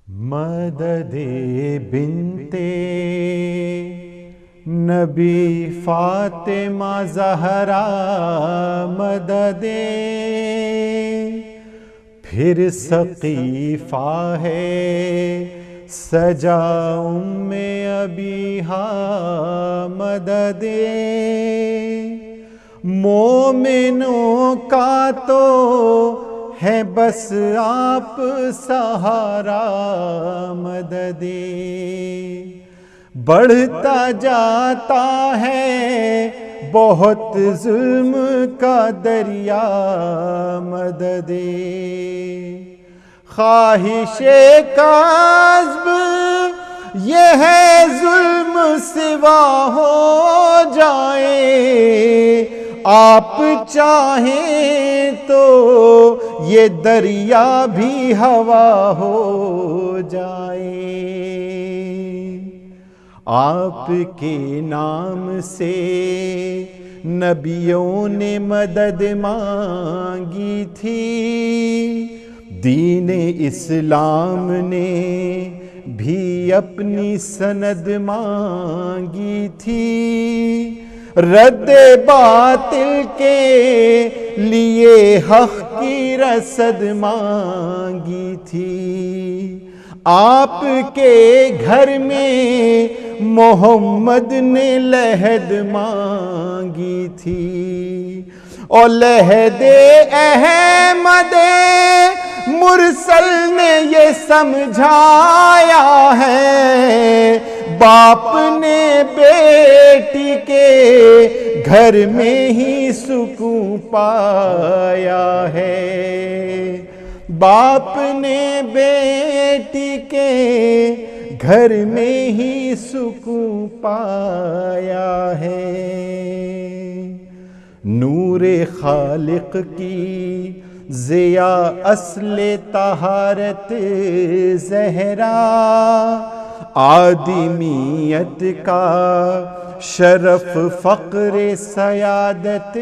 مدد بنتے نبی فاطمہ زہرا مدد، پھر سقیفہ ہے سجا ام ابیہا مدد، مومنوں کا تو ہے بس آپ سہارا مدد، بڑھتا جاتا ہے بہت ظلم کا دریا مدد، خواہش کاذب یہ ہے ظلم سوا ہو جائے، آپ چاہیں تو یہ دریا بھی ہوا ہو جائے، آپ کے نام سے نبیوں نے مدد مانگی تھی، دین اسلام نے بھی اپنی سند مانگی تھی، رد باطل کے لیے حق کی رسد مانگی تھی، آپ کے گھر میں محمد نے لحد مانگی تھی، اور لحد احمد مرسل نے یہ سمجھایا ہے، باپ نے بیٹی کے گھر میں ہی سکون پایا ہے، باپ نے بیٹی کے گھر میں ہی سکون پایا ہے، نور خالق کی ضیا اصل طہارت زہرا، آدمیت کا شرف فقر سیادت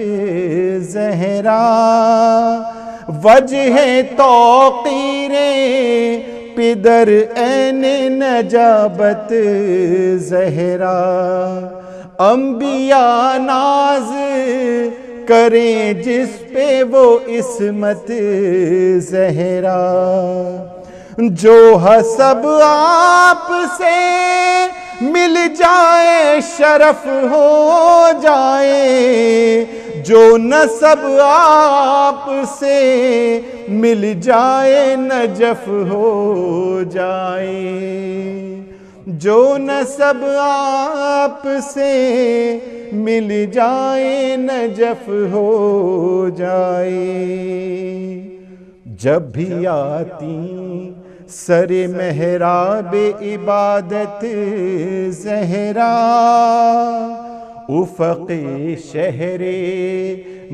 زہرا، وجہ توقیر پدر عین نجابت زہرا، انبیاء ناز کریں جس پہ وہ عصمت زہرا، جو حسب آپ سے مل جائے شرف ہو جائے، جو نسب آپ سے مل جائے نجف ہو جائے، جو نسب آپ سے مل جائے نجف ہو جائے، جب بھی آتی سر محراب عبادت زہرا، افق شہر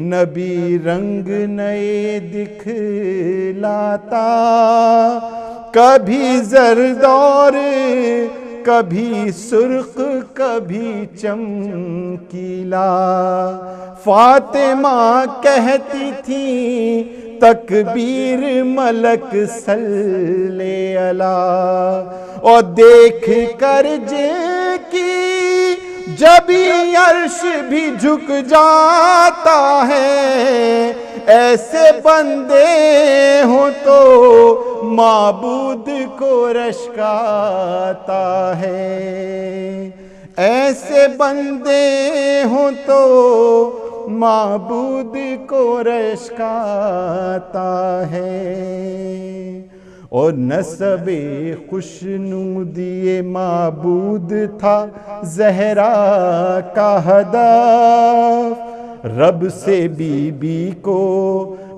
نبی رنگ نئے دکھلاتا، کبھی زرد اور کبھی سرخ کبھی چمکیلا، فاطمہ کہتی تھی تکبیر ملک صلی اللہ، اور دیکھ کر جن کی جبیں عرش بھی جھک جاتا ہے، ایسے بندے ہوں تو معبود کو رشک آتا ہے، ایسے بندے ہوں تو معبود کو رشک آتا ہے، اور نسب خوشنودی معبود تھا زہرا کا ہدف، رب سے بی بی کو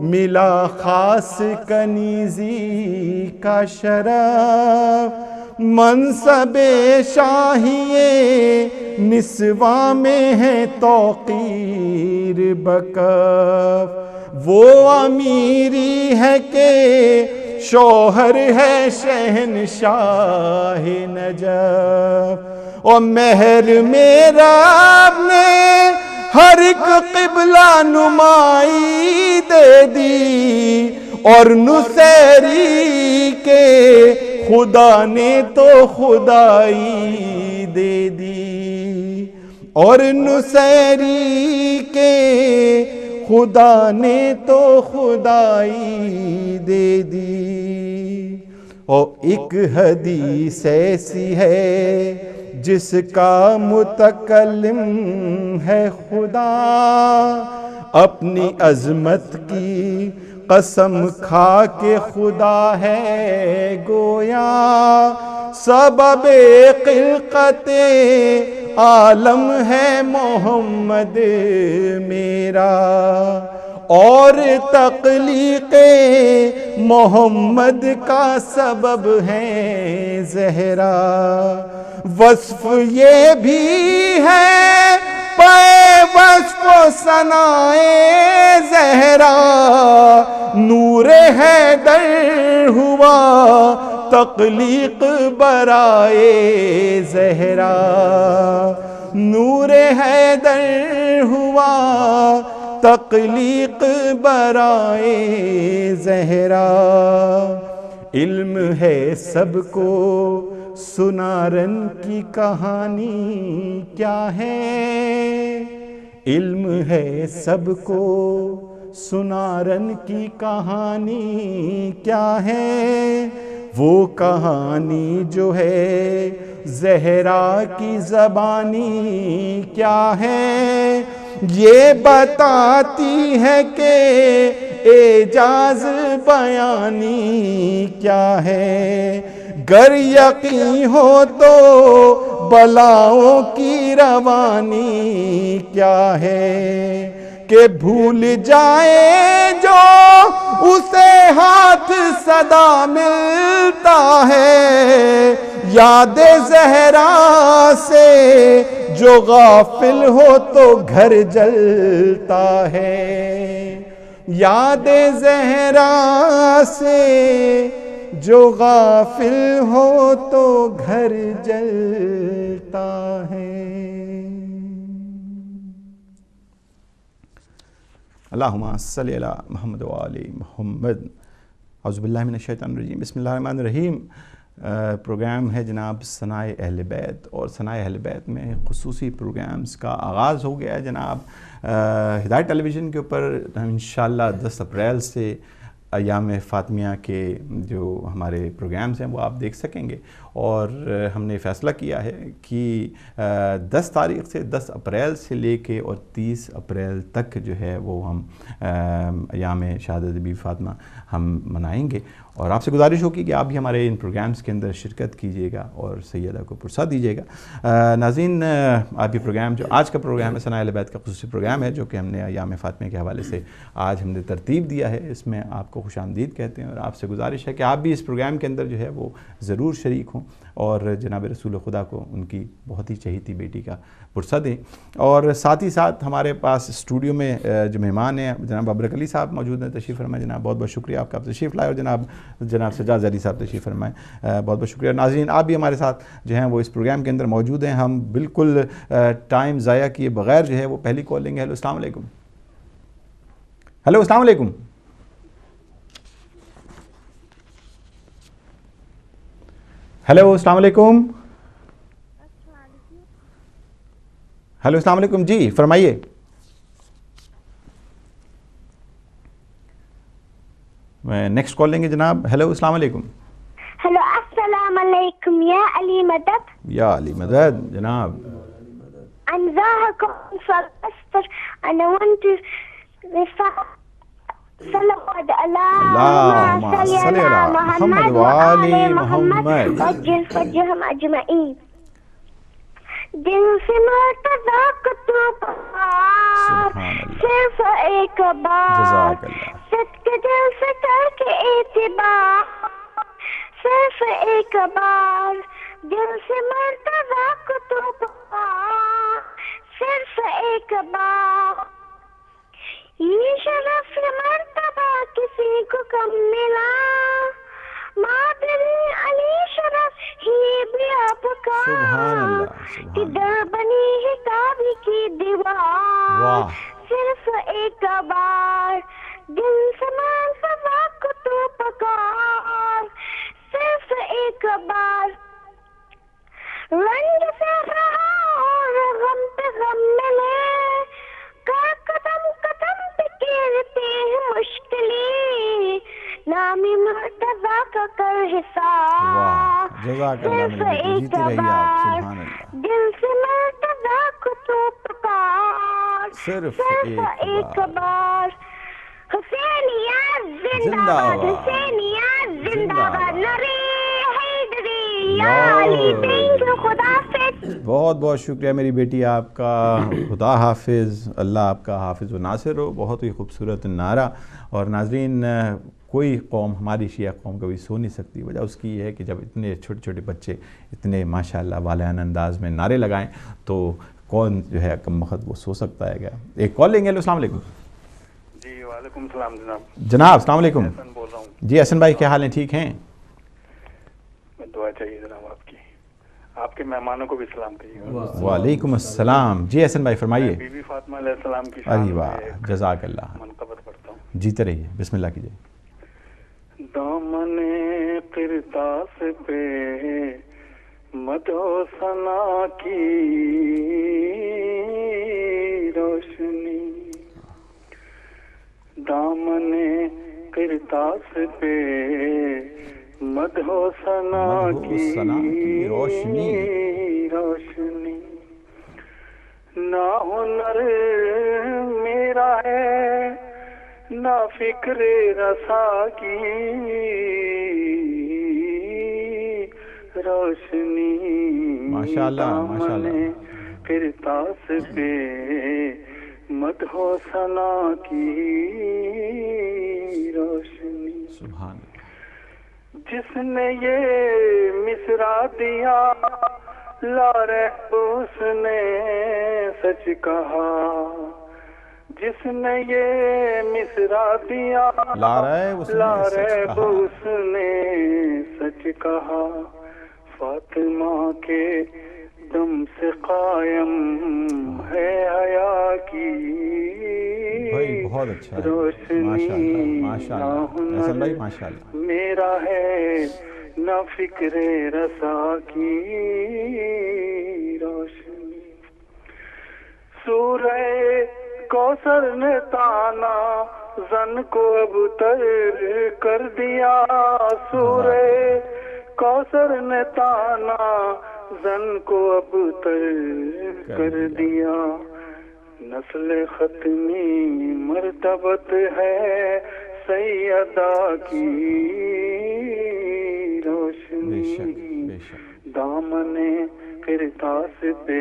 ملا خاص کنیزی کا شرف، منصب شاہی نسواں میں ہے توقیر بکف، وہ امیری ہے کہ شوہر ہے شہنشاہ نجف، اور مہر میں رب نے ہر ایک قبلہ نمائی دے دی، اور نصیری کے خدا نے تو خدائی دے دی، اور نصیری کے خدا نے تو خدائی دے دی۔ اور ایک حدیث ایسی ہے جس کا متکلم ہے خدا، اپنی عظمت کی قسم کھا کے خدا ہے گویا، سبب خلقت عالم ہے محمد میرا، اور تخلیق محمد کا سبب ہے زہرا۔ وصف یہ بھی ہے پے وصف و ثنائے زہرا، نور حیدر ہوا تخلیق برائے زہرا، نور حیدر ہوا تخلیق برائے زہرا۔ علم ہے سب کو سنارن کی کہانی کیا ہے، علم ہے سب کو سنارن کی کہانی کیا ہے، وہ کہانی جو ہے زہرا کی زبانی کیا ہے، یہ بتاتی ہے کہ اعجاز بیانی کیا ہے۔ گر یقین ہو تو بلاؤں کی روانی کیا ہے، کہ بھول جائے جو اسے ہاتھ صدا ملتا ہے، یاد زہرا سے جو غافل ہو تو گھر جلتا ہے، یاد زہرا سے جو غافل ہو تو گھر جلتا ہے۔ اللہم صلی علی محمد و آل محمد۔ اعوذ باللہ من الشیطان الرجیم، بسم اللہ الرحمن الرحیم۔ پروگرام ہے جناب ثنائے اہل بیت، اور ثنائے اہل بیت میں خصوصی پروگرامز کا آغاز ہو گیا ہے جناب ہدایت ٹیلی ویژن کے اوپر۔ انشاءاللہ 10 اپریل سے ایام فاطمیہ کے جو ہمارے پروگرامز ہیں وہ آپ دیکھ سکیں گے، اور ہم نے فیصلہ کیا ہے کہ 10 تاریخ سے 10 اپریل سے لے کے اور 30 اپریل تک جو ہے وہ ہم ایام شہادت بی فاطمہ ہم منائیں گے، اور آپ سے گزارش ہوگی کہ آپ بھی ہمارے ان پروگرامز کے اندر شرکت کیجیے گا اور سیدہ کو پرسہ دیجیے گا۔ ناظرین، آپ یہ پروگرام جو آج کا پروگرام ہے ثنائے اہل بیت کا خصوصی پروگرام ہے، جو کہ ہم نے ایام فاطمہ کے حوالے سے آج ہم نے ترتیب دیا ہے، اس میں آپ کو خوش آمدید کہتے ہیں، اور آپ سے گزارش ہے کہ آپ بھی اس پروگرام کے اندر جو ہے وہ ضرور شریک ہوں، اور جناب رسول خدا کو ان کی بہت ہی چہیتی بیٹی کا پرسہ دیں۔ اور ساتھ ہی ساتھ ہمارے پاس اسٹوڈیو میں جو مہمان ہیں جناب ابرک علی صاحب موجود ہیں، تشریف فرمائیں جناب، بہت بہت شکریہ آپ کا تشریف لائے، اور جناب سجاد علی صاحب تشریف فرمائیں، بہت بہت شکریہ۔ ناظرین، آپ بھی ہمارے ساتھ جو ہیں وہ اس پروگرام کے اندر موجود ہیں، ہم بالکل ٹائم ضائع کیے بغیر جو ہے وہ پہلی کال لیں گے۔ ہیلو، السلام علیکم۔ ہیلو، السلام علیکم۔ ہیلو، السلام علیکم۔ ہیلو، السلام علیکم، جی فرمائیے۔ میں نیکسٹ کال لیں گے جناب۔ ہیلو، السلام علیکم۔ ہیلو، السلام علیکم یا علی مدد۔ یا علی مدد جناب۔ انزاحكم فاستر انا وانت صلوات اللهم صل على محمد وآل محمد وجل فجرهم اجمعین۔ دل سے مرتضی کو تو پکار، صرف ایک بار صدق دل سے کر کے اعتبار، صرف ایک بار دل سے مرتضی کو تو پکار، صرف ایک بار۔ یہ شرف مرتبہ کسی کو کم ملا، مادری علی شرف ہی بھی آپ کا، کہ در بنی ہے کعبے کی دیوار، صرف ایک بار دل سے مرتبہ کو تو پکار، صرف ایک ایک بار رنج سے رہا اور غم پہ غم ملے قدم قدم پہ گرتے ہیں مشکلیں نامی مرتضیٰ کا کر حساب جزاک اللہ صرف ایک بار دل سے مرتضیٰ کو تو پکار صرف ایک بار حسینیت زندہ باد حسینیت زندہ باد نعرہ حیدری یا علی تھینک یو خدا حافظ بہت بہت شکریہ میری بیٹی آپ کا خدا حافظ اللہ آپ کا حافظ و ناصر ہو بہت ہی خوبصورت نعرہ اور ناظرین کوئی قوم ہماری شیعہ قوم کبھی سو نہیں سکتی وجہ اس کی یہ ہے کہ جب اتنے چھوٹے چھوٹے بچے اتنے ماشاءاللہ والہانہ انداز میں نعرے لگائیں تو کون جو ہے کم وقت وہ سو سکتا ہے گا ایک کال لیں گے السلام علیکم جی وعلیکم السلام جناب السلام علیکم حسن بول رہا ہوں جی حسن بھائی کیا حال ہیں ٹھیک ہیں میں دعا چاہیے جناب آپ کے مہمانوں کو بھی سلام کہیے وعلیکم السلام جی حسن بھائی فرمائیے بی بی فاطمہ علیہ السلام کی ارے واہ جزاک اللہ منقبت پڑھتا ہوں جیتے رہیے بسم اللہ کیجیے دامن قرطاس پہ مدح و ثنا کی روشنی دامن قرطاس پہ مدح و ثنا کی روشنی نہ ہنر میرا ہے نہ فکر رسا کی روشنی دامن قرطاس پہ مدح و ثنا کی روشنی سبحان جس نے یہ مصرع دیا لارے اس نے سچ کہا جس نے یہ مصرع دیا لارے اس نے سچ کہا فاطمہ کے دم سے قائم ہے حیا کی روشنی نہ ہنر میرا ہے نہ فکر رسا کی روشنی سورہ کوثر نے تانا زن کو اب تر کر دیا سورہ کوثر نے تانا زن کو اب تر کر دیا نسل ختمی مرتبت ہے سیدہ کی روشنی دامن قرطاس پہ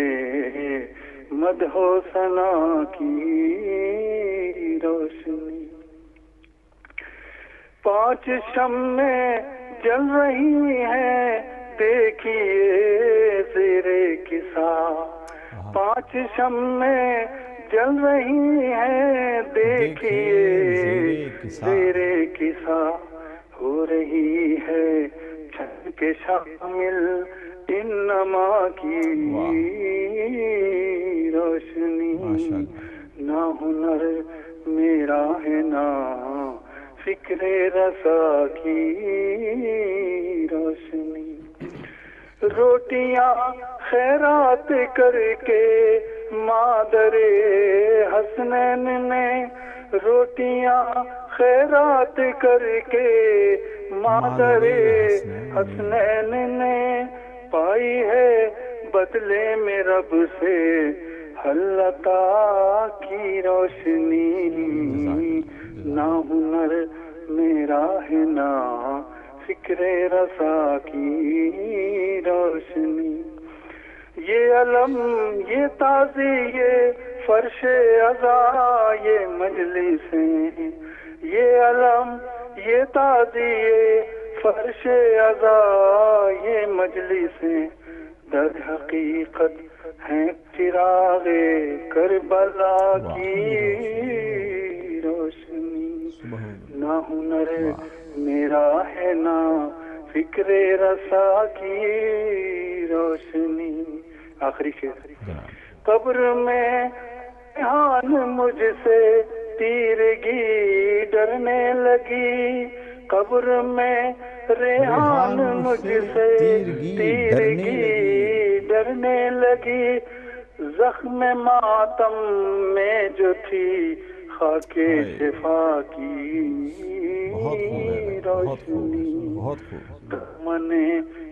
مدح و ثنا کی روشنی 5 شمعیں جل رہی ہیں دیکھیے زیر کسا 5 شمعیں جل رہی ہیں دیکھیے زیر کسا ہو رہی ہے چھن کے شامل انما کی روشنی نہ ہنر میرا ہے نہ فکر رسا کی روشنی روٹیاں خیرات کر کے مادر حسنین نے روٹیاں خیرات کر کے مادر حسنین نے پائی ہے بدلے میں رب سے حلتا کی روشنی نہ ہنر میرا ہے نہ فکر رسا کی روشنی یہ علم یہ تازی یہ فرش عزا یہ مجلسیں یہ علم یہ تازی یہ فرش عزا یہ مجلسیں در حقیقت ہیں چراغ کربلا کی روشنی نہ ہنر میرا ہے نہ فکر رسا کی روشنی آخری شعر قبر میں امتحان مجھ سے تیرگی ڈرنے لگی قبر میں ریحان مجھ سے تیرگی ڈرنے لگی، زخم ماتم میں جو تھی خاک شفا کی روشنی، دامن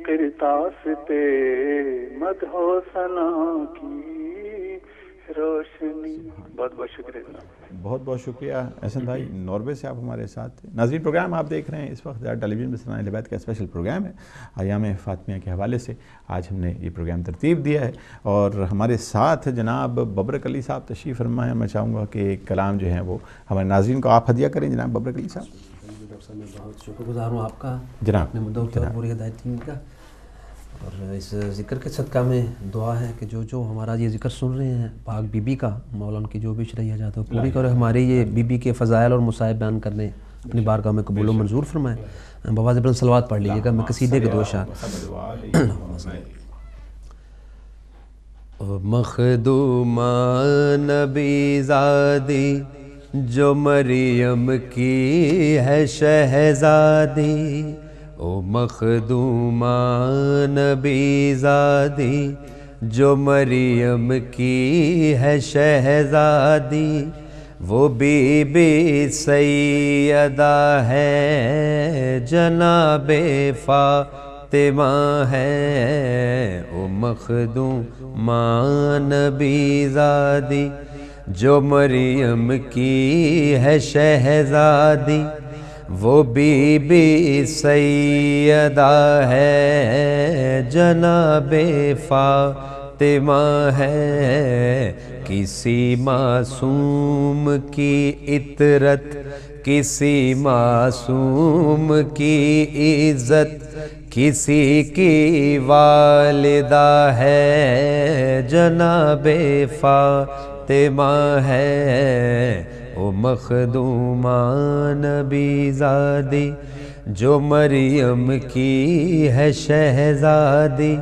قرطاس پہ مدح و ثنا کی روشنی۔ بہت بہت شکریہ جناب۔ بہت بہت شکریہ احسن بھائی، ناروے سے آپ ہمارے ساتھ تھے۔ ناظرین، پروگرام آپ دیکھ رہے ہیں اس وقت ٹیلی ویژن پہ ثنائے اہل بیت کا اسپیشل پروگرام ہے ایام فاطمیہ کے حوالے سے۔ آج ہم نے یہ پروگرام ترتیب دیا ہے اور ہمارے ساتھ جناب ببرک علی صاحب تشریف فرمائے ہیں۔ میں چاہوں گا کہ ایک کلام جو ہے وہ ہمارے ناظرین کو آپ ہدیہ کریں جناب ببرک علی صاحب۔ ڈاکٹر صاحب میں بہت شکر گزار ہوں آپ کا جناب، اپنے مدعو اور پوری ہدایت ٹیم کا، اور اس ذکر کے صدقہ میں دعا ہے کہ جو ہمارا یہ ذکر سن رہے ہیں پاک بی بی کا، مولا ان کی جو بھی شرعیہ جاتا ہے پوری کرے، ہمارے یہ بی بی کے فضائل اور مصائب بیان کرنے اپنی بارگاہ میں قبول و منظور فرمائے۔ بواز بلند صلوات پڑھ لیجیے گا، میں قصیدے کے دو اشعار۔ مخدومہ نبی زادی جو مریم کی ہے شہزادی، او مخدومہ نبی زادی جو مریم کی ہے شہزادی، وہ بی بی سیدہ ہے جناب فاطمہ ہے، او مخدومہ نبی زادی جو مریم کی ہے شہزادی، وہ بی بی سیدہ ہے جناب فاطمہ ہے، کسی معصوم کی عطرت، کسی معصوم کی عزت، کسی کی والدہ ہے جناب فاطمہ ہے، او مخدومہ نبی زادی جو مریم کی ہے شہزادی،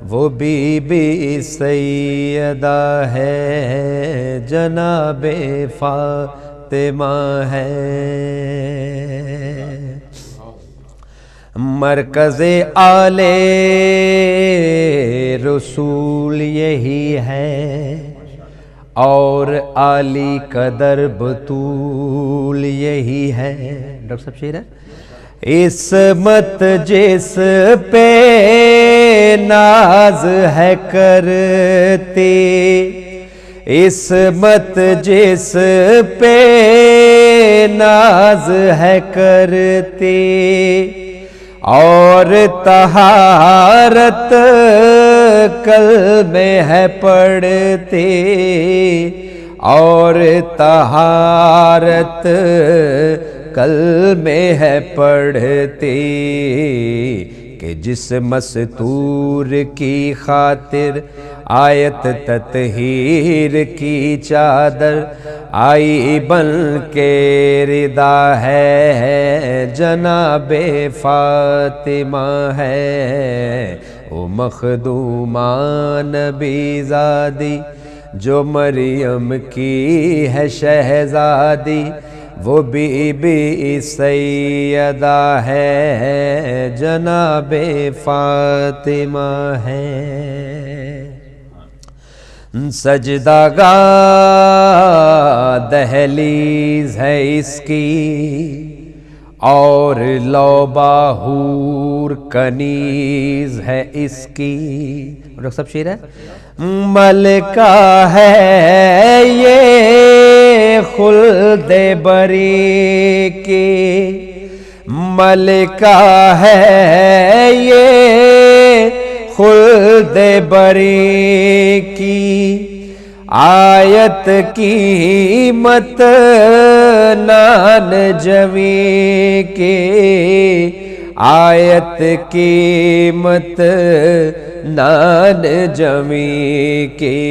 وہ بی بی سیدہ ہے جناب فاطمہ ہے۔ مرکز آل رسول یہی ہے اور عالی قدر بطول یہی ہے۔ ڈاکٹر صاحب شعر ہے، عصمت جس پہ ناز ہے کرتے، عصمت جس پہ ناز ہے کرتے، اور طہارت کلمے ہے پڑھتے، اور طہارت کلمے ہے پڑھتے، کہ جس مستور کی خاطر آیت تطہیر کی چادر آئی بن کے ردا ہے جناب فاطمہ ہے، او مخدومہ نبی زادی جو مریم کی ہے شہزادی، وہ بی بی سیدہ ہے جناب فاطمہ ہے۔ سجدہ گاہ دہلیز ہے اس کی، اور لوبہ حور کنیز ہے اس کی۔ ڈاکٹر صاحب شعر ہے، ملکہ ہے یہ خلد بری کی، ملکہ ہے یہ خلد بری کی، آیت قیمت نان جوی کے، آیت قیمت نان جمی کے،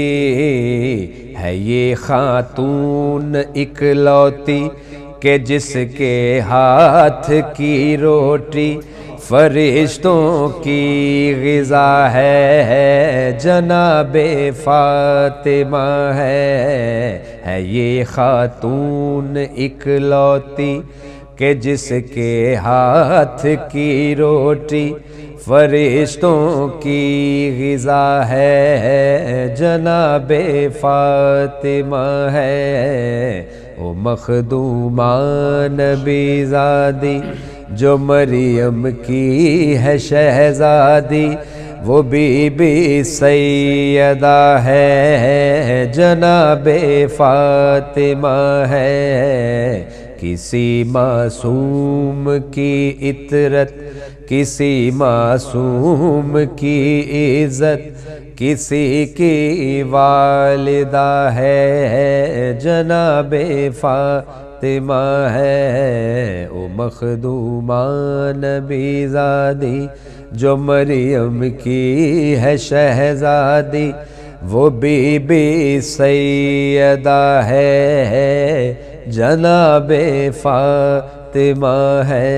ہے یہ خاتون اکلوتی کہ جس کے ہاتھ کی روٹی فرشتوں کی غذا ہے جناب فاطمہ ہے یہ خاتون اکلوتی کہ جس کے ہاتھ کی روٹی فرشتوں کی غذا ہے، جناب فاطمہ ہے او مخدومہ نبی زادی، جو مریم کی ہے شہزادی، وہ بی بی سیدہ ہے، جناب فاطمہ ہے۔ کسی معصوم کی عطرت، کسی معصوم کی عزت، کسی کی والدہ ہے، جناب فاطمہ ہے او مخدومہ نبی زادی، جو مریم کی ہے شہزادی، وہ بی بی سیدہ ہے، جناب فاطمہ ہے۔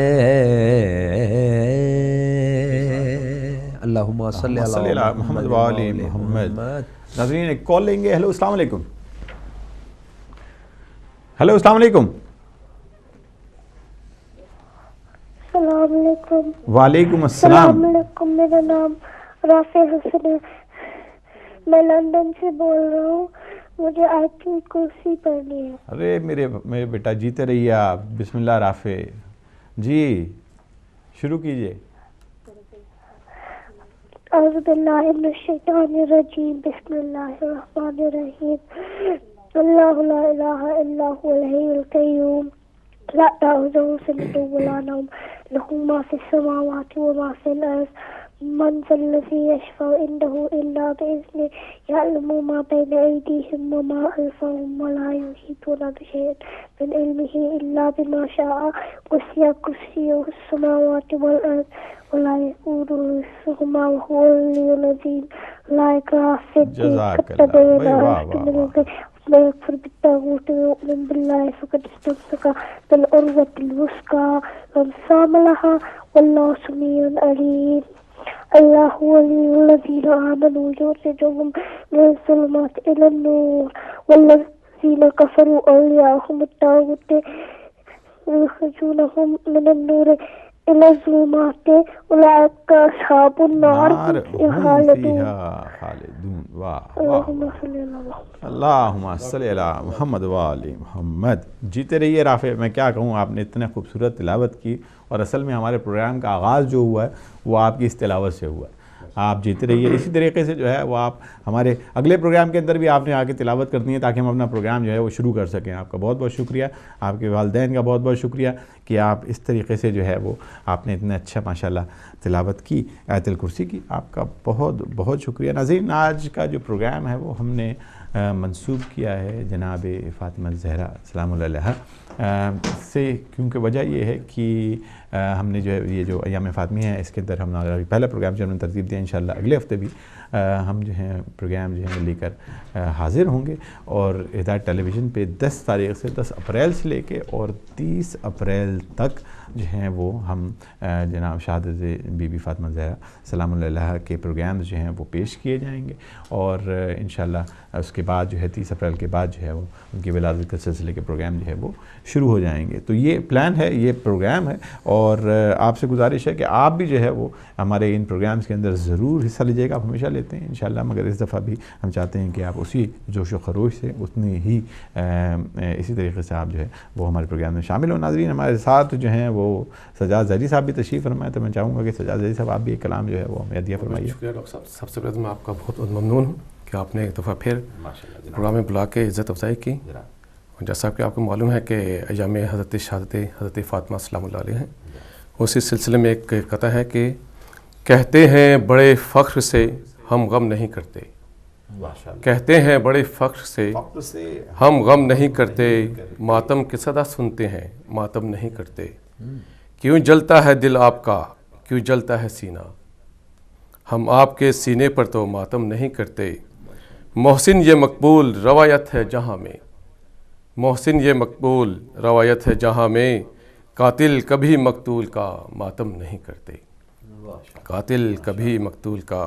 اللہم صلی علی محمد و آل محمد۔ ناظرین ایک کال لیں گے۔ ہیلو السلام علیکم۔ ہیلو السلام علیکم۔ السلام علیکم۔ وعلیکم السلام۔ السلام علیکم، میرا نام رافع حسن ہے، میں لندن سے بول رہا ہوں، مجھے آیت الکرسی پڑھنی ہے۔ ارے میرے بیٹا جیتے رہیے آپ۔ بسم اللہ رافع جی شروع کیجئے۔ اعوذ باللہ من الشیطان الرجیم، بسم اللہ الرحمن الرحیم۔ اللہ لا الہ الا هو الحی القیوم لا تأخذه سنة ولا نوم، له ما في السماوات وما في الأرض، من ذا الذي يشفع عنده إلا بإذنه، يعلم ما بين أيديهم وما خلفهم ولا يحيطون بشيء من علمه إلا بما شاء، وسع كرسيه السماوات والأرض ولا يؤوده حفظهما وهو العلي العظيم۔ لا إكراه في الدين، قد تبين الرشد من الغي، ومن يكفر بالطاغوت ويؤمن بالله فقد استمسك بالعروة الوثقى لا انفصام لها، والله سميع عليم۔ اللہ ولي الذین آمنوا یخرجهم من الظلمات إلى النور، والذین کفروا أولیاؤهم الطاغوت یخرجونهم من النور إلى الظلمات أولئك أصحاب النار هم فيها خالدون۔ واہ اللہم صلی اللہ اللہم صلی علی محمد و آل محمد۔ جیتے رہیے رافع۔ میں کیا کہوں، آپ نے اتنے خوبصورت تلاوت کی، اور اصل میں ہمارے پروگرام کا آغاز جو ہوا ہے وہ آپ کی اس تلاوت سے ہوا ہے۔ آپ جیتے رہیے اسی طریقے سے جو ہے وہ آپ ہمارے اگلے پروگرام کے اندر بھی آپ نے آ کے تلاوت کرنی ہے، تاکہ ہم اپنا پروگرام جو ہے وہ شروع کر سکیں۔ آپ کا بہت بہت شکریہ، آپ کے والدین کا بہت بہت شکریہ کہ آپ اس طریقے سے جو ہے وہ آپ نے اتنا اچھا ماشاءاللہ تلاوت کی آیت الکرسی کی۔ آپ کا بہت بہت شکریہ۔ ناظرین آج کا جو پروگرام ہے وہ ہم نے منسوب کیا ہے جناب فاطمہ الزہرا سلام اللہ علیہا سے، کیونکہ وجہ یہ ہے کہ ہم نے جو ہے یہ جو ایام فاطمیہ ہے اس کے اندر ہم نے پہلا پروگرام جو ہم نے ترتیب دیا، انشاءاللہ اگلے ہفتے بھی ہم جو ہیں پروگرام جو ہے لے کر حاضر ہوں گے، اور ہدایت ٹیلی ویژن پہ 10 تاریخ سے 10 اپریل سے لے کے اور 30 اپریل تک جو ہیں وہ ہم جناب شہادت بی بی فاطمہ زہرا سلام اللہ علیہا کے پروگرامز جو ہیں وہ پیش کیے جائیں گے، اور انشاءاللہ اس کے بعد جو ہے 30 اپریل کے بعد جو ہے وہ ان کی ولادت کے سلسلے کے پروگرام جو ہے وہ شروع ہو جائیں گے۔ تو یہ پلان ہے، یہ پروگرام ہے، اور آپ سے گزارش ہے کہ آپ بھی جو ہے وہ ہمارے ان پروگرامز کے اندر ضرور حصہ لیجیے گا۔ آپ ہمیشہ لیتے ہیں انشاءاللہ، مگر اس دفعہ بھی ہم چاہتے ہیں کہ آپ اسی جوش و خروش سے اتنی ہی اسی طریقے سے آپ جو ہے وہ ہمارے پروگرام میں شامل ہوں۔ ناظرین ہمارے ساتھ جو ہیں وہ سجاد ظہری صاحب بھی تشریف فرمائے، تو میں چاہوں گا کہ سجاد ظہری صاحب آپ بھی ایک کلام جو ہے وہ ہمیں عطیہ فرمائیے۔ شکریہ ڈاکٹر صاحب، سب سے پہلے میں آپ کا بہت بہت ممنون ہوں کہ آپ نے ایک دفعہ پھر پروگرام میں بلا کے عزت افزائی کی، اور جیسا کہ آپ کو معلوم ہے کہ ایام حضرت شہادت حضرت فاطمہ سلام اللہ علیہ ہیں، اسی سلسلے میں ایک قطعہ ہے کہ کہتے ہیں بڑے فخر سے ہم غم نہیں کرتے، کہتے ہیں بڑے فخر سے ہم غم نہیں کرتے، ماتم کی صدا سنتے ہیں ماتم نہیں کرتے، کیوں جلتا ہے دل آپ کا کیوں جلتا ہے سینہ، ہم آپ کے سینے پر تو ماتم نہیں کرتے، محسن یہ مقبول روایت ہے جہاں میں، محسن یہ مقبول روایت ہے جہاں میں، قاتل کبھی مقتول کا ماتم نہیں کرتے، قاتل کبھی مقتول کا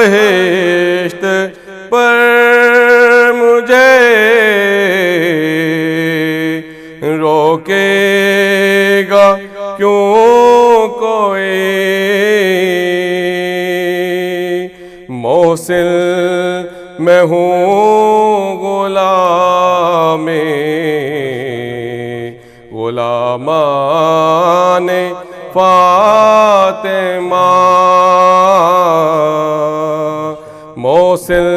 بہشت پر مجھے روکے گا کیوں کوئی؟ موصل میں ہوں غلام غلامان فاطمہ، موصل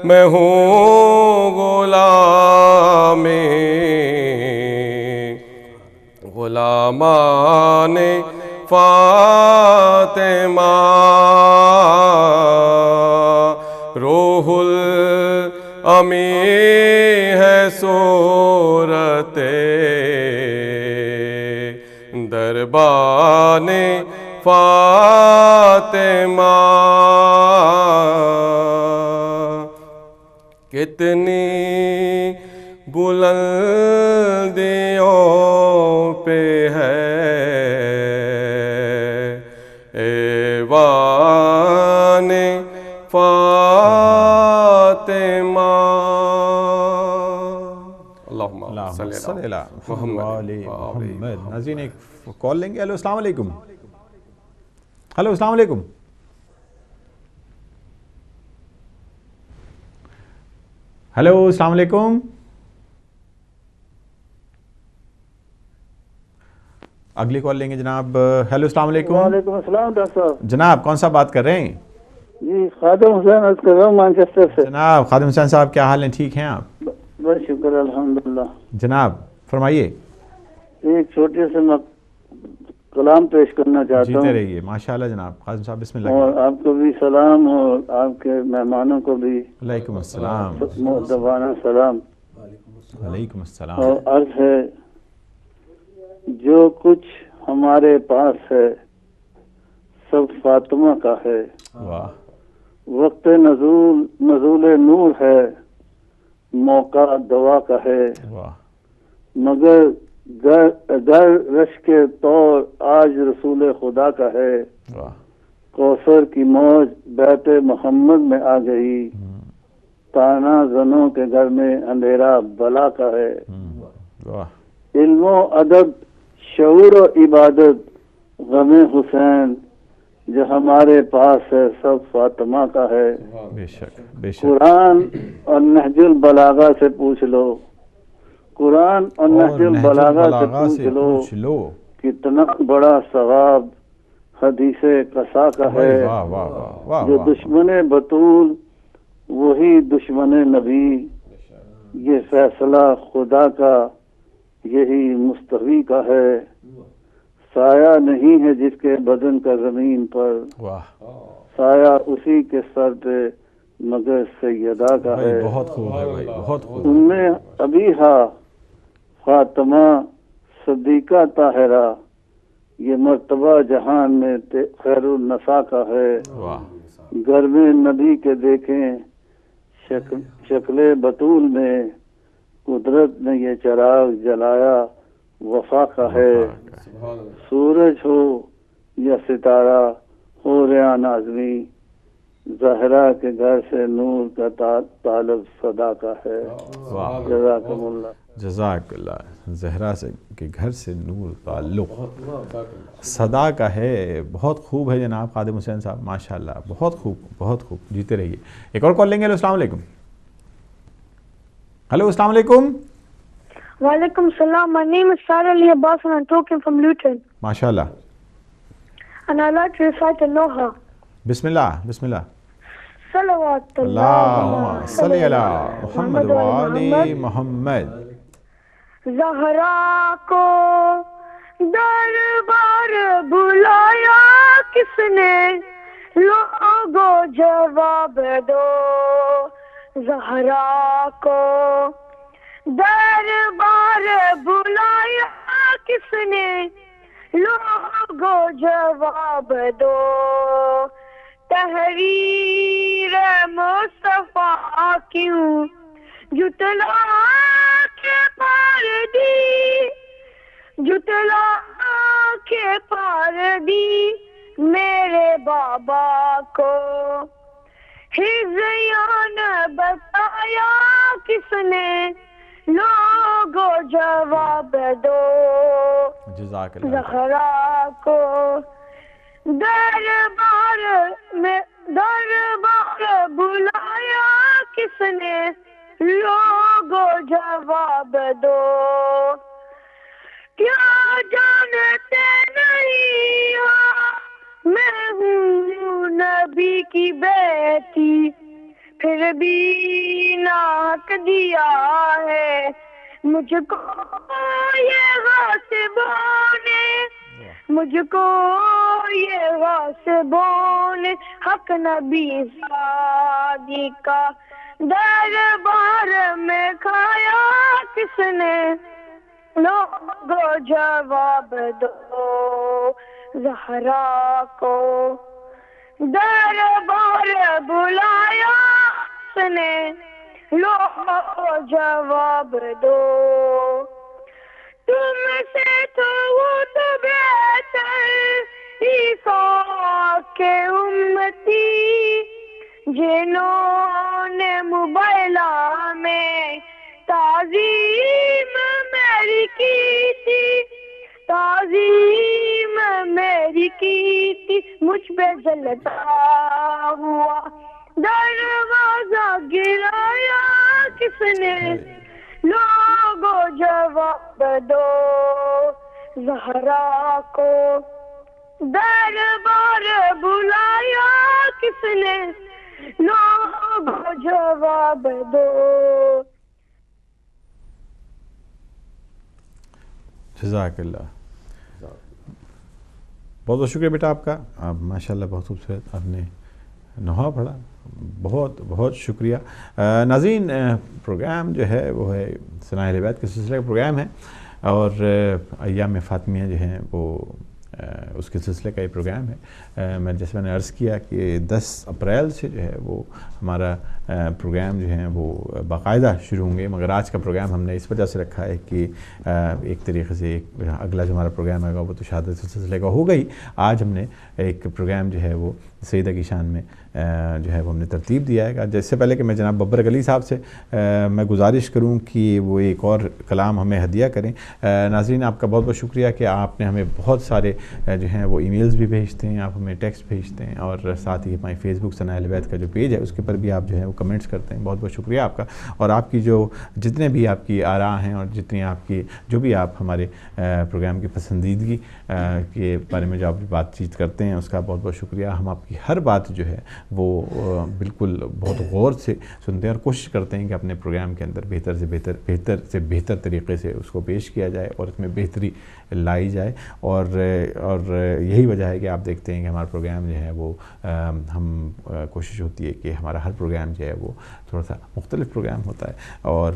میں ہوں غلام غلامان فاطمہ، روح الامی ہے صورت دربان فاطمہ، کتنی بلندیوں پہ ہے ایوان فاطمہ۔ اللہم صلی علی محمد۔ ناظرین ایک کال لیں گے۔ ہیلو السلام علیکم۔ ہیلو السلام علیکم۔ ہیلو السلام علیکم۔ اگلی کال لیں گے جناب۔ ہیلو السلام علیکم۔ وعلیکم السلام ڈاکٹر صاحب۔ جناب کون صاحب بات کر رہے ہیں؟ جی خادم حسین عرض کر رہا ہوں مانچسٹر سے۔ جناب خادم حسین صاحب کیا حال ہیں؟ ٹھیک ہیں آپ؟ بس شکر الحمدللہ۔ جناب فرمائیے۔ ایک چھوٹے سے میں کلام پیش کرنا چاہتا ہوں۔ جیتے رہیے ماشاءاللہ جناب۔ خادم صاحب بسم اللہ۔ اور آپ کو بھی سلام اور آپ کے مہمانوں کو بھی علیکم السلام۔ مؤدبانہ سلام۔ علیکم السلام۔ اور عرض ہے جو کچھ ہمارے پاس ہے سب فاطمہ کا ہے، واہ وقت نزول نور ہے، موقع دوا کا ہے، واہ مگر گر رش کے طور آج رسول خدا کا ہے، واہ کوثر کی موج بیت محمد میں آ گئی، تانا زنوں کے گھر میں اندھیرا بلا کا ہے، واہ علم و ادب شعور و عبادت غم حسین جو ہمارے پاس ہے سب فاطمہ کا ہے، بے شک بے شک۔ قرآن اور نہج البلاغہ سے پوچھ لو، قرآن اور نہج البلاغہ سے پوچھ لو کتنا بڑا ثواب حدیث قصا کا ہے، واہ واہ واہ جو دشمن بطول وہی دشمن نبی، یہ فیصلہ خدا کا یہی مستوی کا ہے، سایہ نہیں ہے جس کے بدن کا زمین پر، واہ سایہ اسی کے سر پہ مگر سیدہ کا ہے، بہت خوب ہے بھائی بہت خوب۔ ان میں ابیہا فاطمہ صدیقہ طاہرہ، یہ مرتبہ جہان میں خیر النساء کا ہے، واہ گھر میں نبی کے دیکھیں شکل بطول میں، قدرت نے یہ چراغ جلایا وفا کا ہے، سورج ہو یا ستارہ ہو ریا نازمی، زہرا کے گھر سے نور کا طالب صدا کا ہے، جزاکم اللہ۔ جزاک اللہ۔ زہرا سے کے گھر سے نور تعلق صدا کا ہے، بہت خوب ہے جناب خادم حسین صاحب ماشاءاللہ، بہت خوب بہت خوب، جیتے رہیے۔ ایک اور کال لیں گے۔ ہیلو السلام علیکم۔ ہیلو السلام علیکم۔ وعلیکم السلام. My name is Sarah Lee Abbas and I'm talking from Luton. ماشاءاللہ. And I'd like to recite a Noha. بسم اللہ بسم اللہ. صلوات اللہم صلی علی محمد وآل محمد. زہرا کو دربار بلایا کس نے، لوگو جواب دو. زہرا کو دربار بلایا کس نے، لوگو جواب دو. تحریر مصطفیٰ کیوں جتلا کے پار دی، جتلا کے پار دی میرے بابا کو. ہزیان بتایا کس نے لوگو جواب دو جزاک اللہ زہرا کو دربار بلایا کس نے لوگو جواب دو کیا جانتے نہیں ہو میں ہوں نبی کی بیٹی پھر بھی ناک دیا ہے مجھ کو یہ غاصبوں نے مجھ کو یہ غاصبوں نے حق نبی صادق کا دربار میں کھایا کس نے لوگو جواب دو زہرا کو دربار بلایا کس نے لوگو جواب دو تم سے تو وہ تو بہتر عیسیٰ کے امتی جنہوں نے موبائلہ میں تعظیم میری کی تھی تعظیم میری کی تھی مجھ پہ جلتا ہوا دروازہ گرایا کس نے لوگو جواب دو زہرا کو دربار بلایا کس نے لوگو جواب دو جزاک اللہ بہت بہت شکریہ بیٹا آپ کا آپ ماشاءاللہ بہت خوبصورت آپ نے نوحہ پڑھا بہت بہت شکریہ ناظرین پروگرام جو ہے وہ ہے ثناء اہل بیت کے سلسلے کا پروگرام ہے اور ایام فاطمیہ جو ہیں وہ اس کے سلسلے کا یہ پروگرام ہے جیسے میں نے عرض کیا کہ 10 اپریل سے جو ہے وہ ہمارا پروگرام جو ہیں وہ باقاعدہ شروع ہوں گے مگر آج کا پروگرام ہم نے اس وجہ سے رکھا ہے کہ ایک طریقے سے اگلا جو ہمارا پروگرام آئے گا وہ تو شہادت سلسلے کا ہوگا ہی آج ہم نے ایک پروگرام جو ہے وہ سیدہ کی شان میں جو ہے وہ ہم نے ترتیب دیا ہے جس سے پہلے کہ میں جناب ببرک علی صاحب سے میں گزارش کروں کہ وہ ایک اور کلام ہمیں ہدیہ کریں ناظرین آپ کا بہت بہت شکریہ کہ آپ نے ہمیں بہت سارے جو ہیں وہ ای میلز بھی بھیجتے ہیں آپ ہمیں ٹیکسٹ بھیجتے ہیں اور ساتھ ہی ہماری فیس بک ثناء اہل بیت کا جو پیج ہے اس کے پر بھی آپ جو ہے وہ کمنٹس کرتے ہیں بہت بہت شکریہ آپ کا اور آپ کی جو جتنے بھی آپ کی آراء ہیں اور جتنی آپ کی جو بھی آپ ہمارے پروگرام کی پسندیدگی کے بارے میں جو آپ بات چیت کرتے ہیں اس کا بہت بہت شکریہ ہم آپ کی ہر بات جو ہے وہ بالکل بہت غور سے سنتے ہیں اور کوشش کرتے ہیں کہ اپنے پروگرام کے اندر بہتر سے بہتر طریقے سے اس کو پیش کیا جائے اور اس میں بہتری لائی جائے اور یہی وجہ ہے کہ آپ دیکھتے ہیں کہ ہمارا پروگرام جو ہے وہ ہم کوشش ہوتی ہے کہ ہمارا ہر پروگرام جو ہے وہ تھوڑا سا مختلف پروگرام ہوتا ہے اور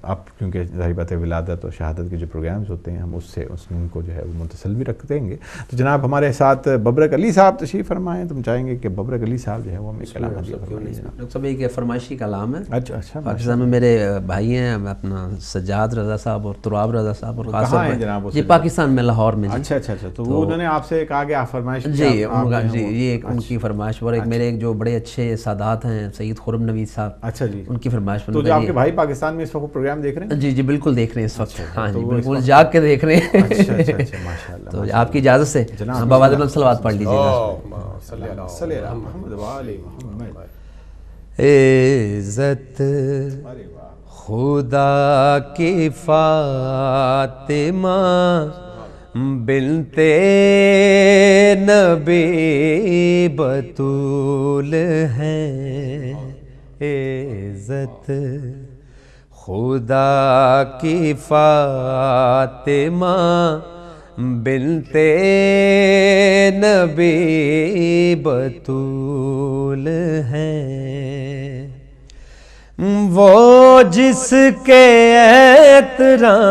اب کیونکہ ظاہر بات ہے ولادت اور شہادت کے جو پروگرامز ہوتے ہیں ہم اس ان کو جو ہے وہ متصل بھی رکھ دیں گے تو جناب ہمارے ساتھ ببرک علی صاحب تشریف فرمائیں تم چاہیں گے کہ ببرک علی صاحب جو ہے وہ ہمیں کلام ہدیہ فرمائیں ڈاکٹر صاحب ایک فرمائشی کلام ہے اچھا پاکستان میں میرے بھائی ہیں اپنا سجاد رضا صاحب اور تراب رضا صاحب اور قاسم جناب یہ پاکستان میں لاہور میں اچھا تو وہ انہوں نے آپ سے کہا کہ آپ فرمائش جی یہ ان کی فرمائش پر ایک میرے ایک جو بڑے اچھے سادات ہیں سید خرم نوید صاحب اچھا جی ان کی فرمائش پر تو جو آپ کے بھائی پاکستان میں اس وقت پروگرام دیکھ رہے ہیں جی بالکل دیکھ رہے ہیں اس وقت ہاں جی بالکل جاگ کے دیکھ رہے ہیں اچھا ماشاءاللہ تو آپ کی اجازت سے بوادر صلوات پڑھ لیجیے عزت خدا کی فاطمہ بنت نبی بطول ہے عزت خدا کی فاطمہ بنت نبی بطول ہے وہ جس کے احترام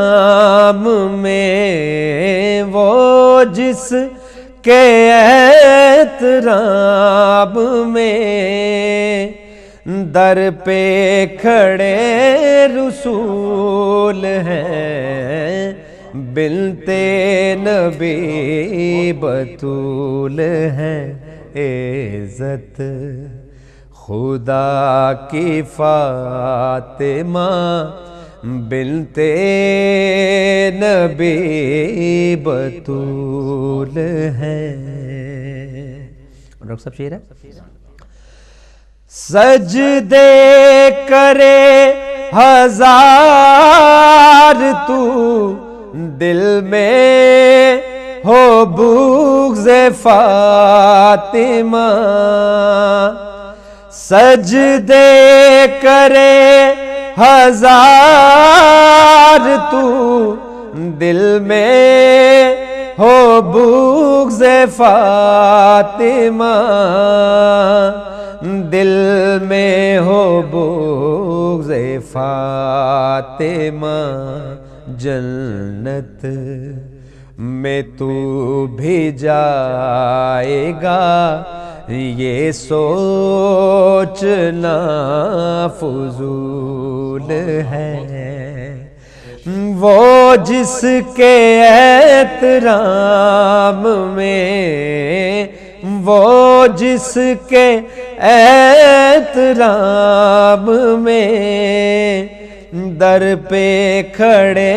میں وہ جس کے احترام میں در پہ کھڑے رسول ہیں بنت نبی بطول ہے عزت خدا کی فاطمہ بنت نبی بطول ہے. ڈاکٹر صاحب شعر ہے. سجدے کرے ہزار تو دل میں ہو بغض فاطمہ. سجدے کرے ہزار تو دل میں ہو بغض فاطمہ. دل میں ہو بغض فاطمہ. جنت میں تو بھی جائے گا یہ سوچنا فضول ہے. وہ جس کے احترام میں وہ جس کے احترام میں در پہ کھڑے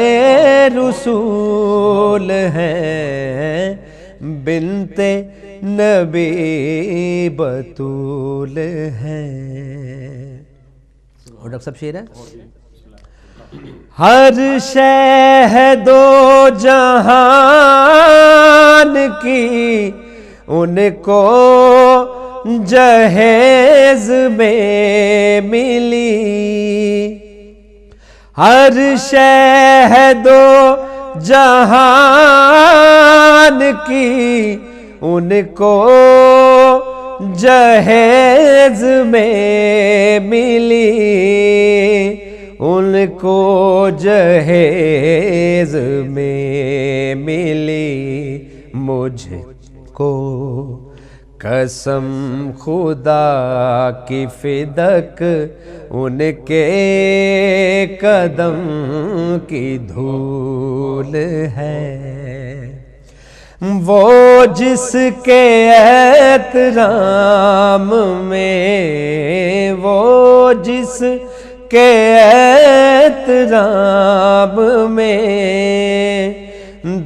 رسول ہیں بنت نبی بطول ہیں. اور ڈاکٹر صاحب شعر ہے. ہر شے دو جہان کی ان کو جہیز میں ملی. ہر شے دو جہان کی ان کو جہیز میں ملی. ان کو جہیز میں ملی. مجھ کو قسم خدا کی فدک ان کے قدم کی دھول ہے. وہ جس کے احترام میں وہ جس کے احترام میں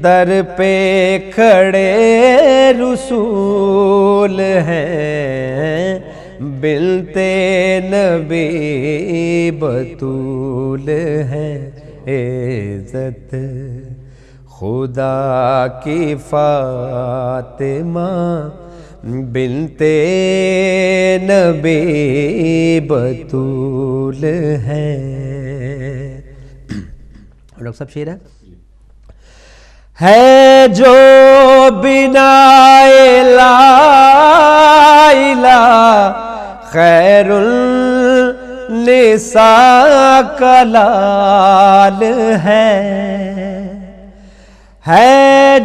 در پہ کھڑے رسول ہیں بنت نبی بطول ہے. عزت خدا کی فاطمہ بنت نبی بطول ہے. ڈاکٹر صاحب شعر ہے جو بنا لا الہ خیر النساء کا لال ہے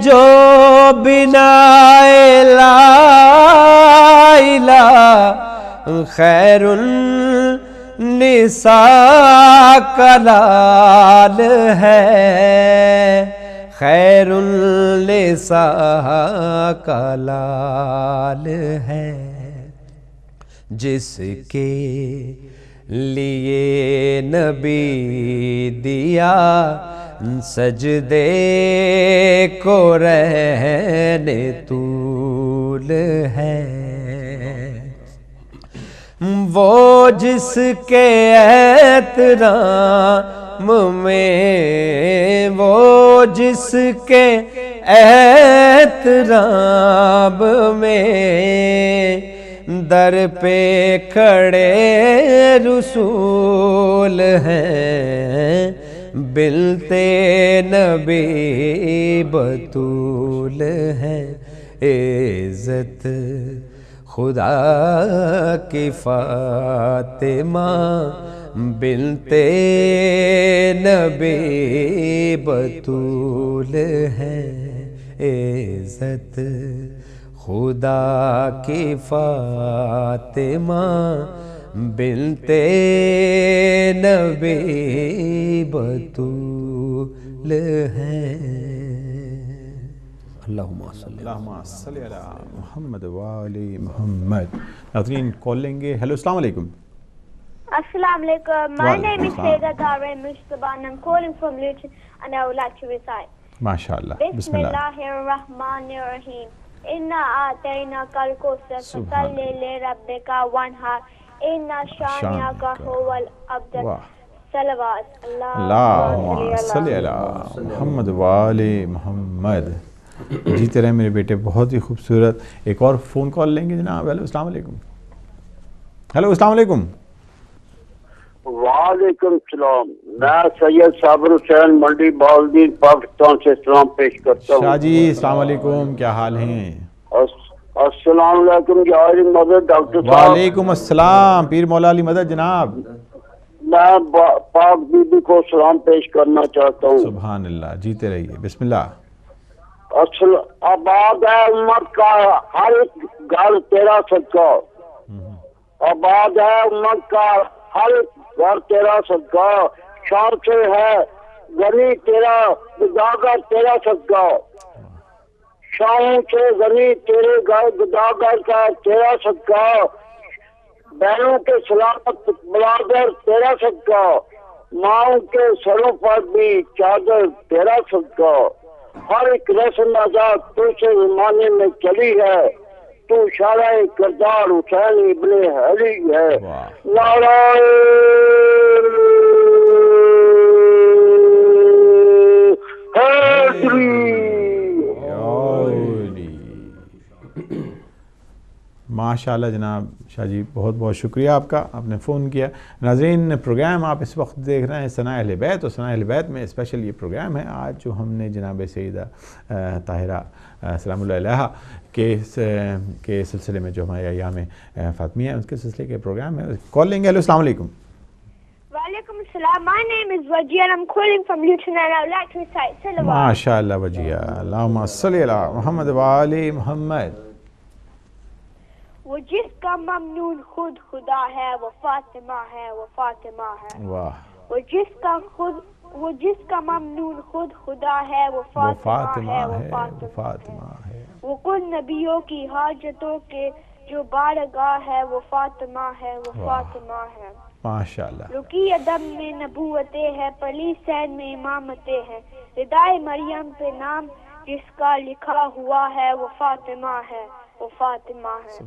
جو بنا لا الہ خیر النساء کا لال ہے. خیر النساء کا لال ہے. جس کے لیے نبی دیا سجدے کو رہنے طول ہے. وہ جس کے احترام میں وہ جس کے احترام میں در پہ کھڑے رسول ہیں بنت نبی بطول ہے. عزت خدا کی فاطمہ بنت نبی بطول ہے. عزت خدا کی فاطمہ بنت نبی بطول ہے. اللہم صلی اللہم صلی علی محمد وآل محمد. ناظرین کال لیں گے. ہیلو السلام علیکم. Assalamu alaikum. My name is Sayyidah Dare Mustafa and I'm calling from Luton and I would like to recite. MashaAllah. Bismillah. Bismillahirrahmanirrahim. Inna a'tayna kal kawthar fasalli li rabbika wanhar. Inna shaniyaka huwal abtar. Salawat. Allahumma salli ala Muhammad وآل محمد. جیتے رہے میرے بیٹے, بہت ہی خوبصورت. ایک اور phone call لیں گے جناب. ہیلو السلام علیکم. ہیلو السلام علیکم. وعلیکم السلام. میں سید صابر حسین منڈی بہاولدین پاکستان سے سلام پیش کرتا ہوں. شاہ جی السلام علیکم, کیا حال ہیں؟ السلام علیکم جی علی مدد ڈاکٹر صاحب. وعلیکم السلام پیر مولا علی مدد جناب. میں پاک بی بی کو سلام پیش کرنا چاہتا ہوں. سبحان اللہ, جیتے رہیے. بسم اللہ. آباد ہے امت کا ہر ایک گھر تیرا صدقہ. آباد ہے امت کا ہر گھر تیرا صدقہ. شام سے ہے غنی تیرا گداگر تیرا صدقہ. شام سے غنی تیرے گھر گداگر کا تیرا صدقہ. بہنوں کے سلامت بلادر تیرا صدقہ. ماؤں کے سروں پر بھی چادر تیرا صدقہ. ہر ایک رسم آزاد تو سے زمانے میں چلی ہے. تو شارع کردار حسین ابن علی ہے. نعرہ ماشاءاللہ جناب. شاہ جی بہت بہت شکریہ آپ کا, آپ نے فون کیا. ناظرین پروگرام آپ اس وقت دیکھ رہے ہیں ثناء اہل بیت, اور ثناء اہل بیت میں اسپیشل یہ پروگرام ہے آج جو ہم نے جناب سیدہ طاہرہ سلام اللہ علیہا کے سلسلے میں جو ہمارے ایام فاطمیہ ہیں ان کے سلسلے کے پروگرام ہے. کال لیں گے. ہیلو السلام علیکم. Walaikum assalam. My name is Wajia and I'm calling from Luton and I would like to recite Salawat. ماشاءاللہ وجیہ. اللہم صلی علی محمد وآل محمد. وہ جس کا ممنون خود خدا ہے وہ فاطمہ ہے وہ فاطمہ ہے. واہ. وہ جس کا ممنون خود خدا ہے وہ فاطمہ ہے وہ فاطمہ ہے. وہ کل نبیوں کی حاجتوں کے جو بارگاہ ہے وہ فاطمہ ہے وہ فاطمہ ہے. ماشاءاللہ. رقی ادب میں نبوتیں ہے, پلی سین میں امامتیں ہیں. ردائے مریم پہ نام جس کا لکھا ہوا ہے وہ فاطمہ ہے وہ فاطمہ ہے.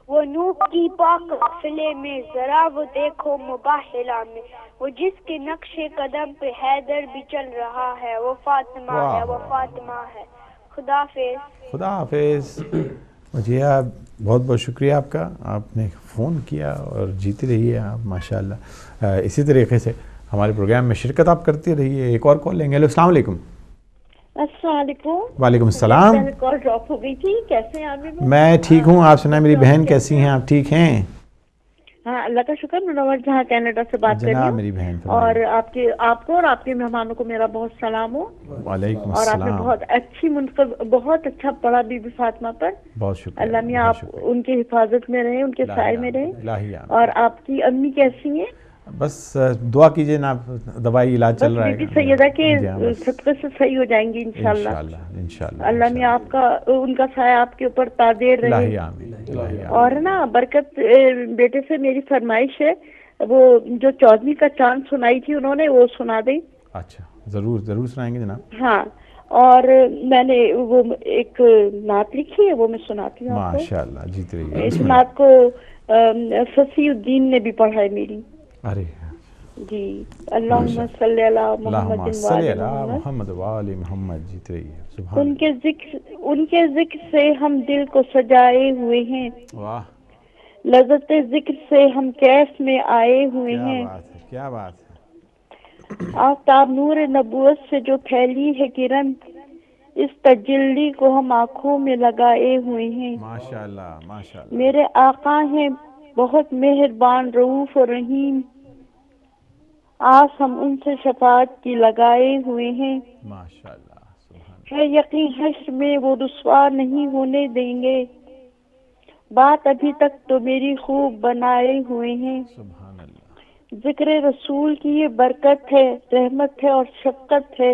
وہ نوح کی پاک قافلے میں ذرا وہ دیکھو مباہلہ میں. وہ جس کے نقش قدم پہ حیدر بھی چل رہا ہے وہ فاطمہ ہے وہ فاطمہ ہے. خدا حافظ. خدا حافظ. مجھے بہت بہت شکریہ آپ کا, آپ نے فون کیا اور جیتے رہیے آپ ماشاءاللہ. اسی طریقے سے ہمارے پروگرام میں شرکت آپ کرتے رہیے. ایک اور کال لیں گے. ہیلو السلام علیکم. السلام علیکم. وعلیکم السلام. کال ڈراپ ہو گئی تھی, کیسے ہیں آپ؟ میں ٹھیک ہوں, آپ سنائیں میری بہن کیسی ہیں, آپ ٹھیک ہیں؟ ہاں اللہ کا شکر. منور جہاں کینیڈا سے بات کر رہی ہوں. میری بہن اور آپ کو اور آپ کے مہمانوں کو میرا بہت سلام ہو. وعلیکم اور السلام. آپ نے بہت اچھی بہت اچھا پڑھا بی بی فاطمہ پر. بہت شکریہ. اللہ میاں آپ ان کی حفاظت میں رہیں, ان کے سائے میں رہیں. اور آپ کی امی کیسی ہیں؟ بس دعا کیجئے نا, دوائی علاج چل رہا ہے. بی بی سیدہ کے صدقے سے صحیح ہو جائیں گی انشاءاللہ. انشاءاللہ. اللہ میاں آپ کا ان کا سایہ آپ کے اوپر تادیر رہے. اور نا برکت بیٹے سے میری فرمائش ہے, وہ جو 14ویں کا چاند سنائی تھی انہوں نے, وہ سنا دیں. اچھا ضرور ضرور سنائیں گے جناب. ہاں, اور میں نے وہ ایک نعت لکھی ہے وہ میں سناتی ہوں. ماشاءاللہ جیت رہی ہے. اس نعت کو فصیح الدین نے بھی پڑھا ہے میری. ارے جی. اللہم صلی علی محمد وآل محمد. جیت رہی ہے. سبحان. ان کے ذکر سے ہم دل کو سجائے ہوئے ہیں. واہ. لذت ذکر سے ہم کیف میں آئے ہوئے ہیں. کیا بات ہے. آفتاب نور نبوت سے جو پھیلی ہے کرن, اس تجلی کو ہم آنکھوں میں لگائے ہوئے ہیں. ماشاءاللہ ماشاءاللہ. میرے آقا ہیں بہت مہربان رؤوف اور رحیم, آس ہم ان سے شفاعت کی لگائے ہوئے ہیں. ماشاءاللہ. سبحان. ہے یقین حشر میں وہ رسوا نہیں ہونے دیں گے, بات ابھی تک تو میری خوب بنائے ہوئے ہیں. سبحان اللہ. ذکر رسول کی یہ برکت ہے, رحمت ہے اور شفقت ہے.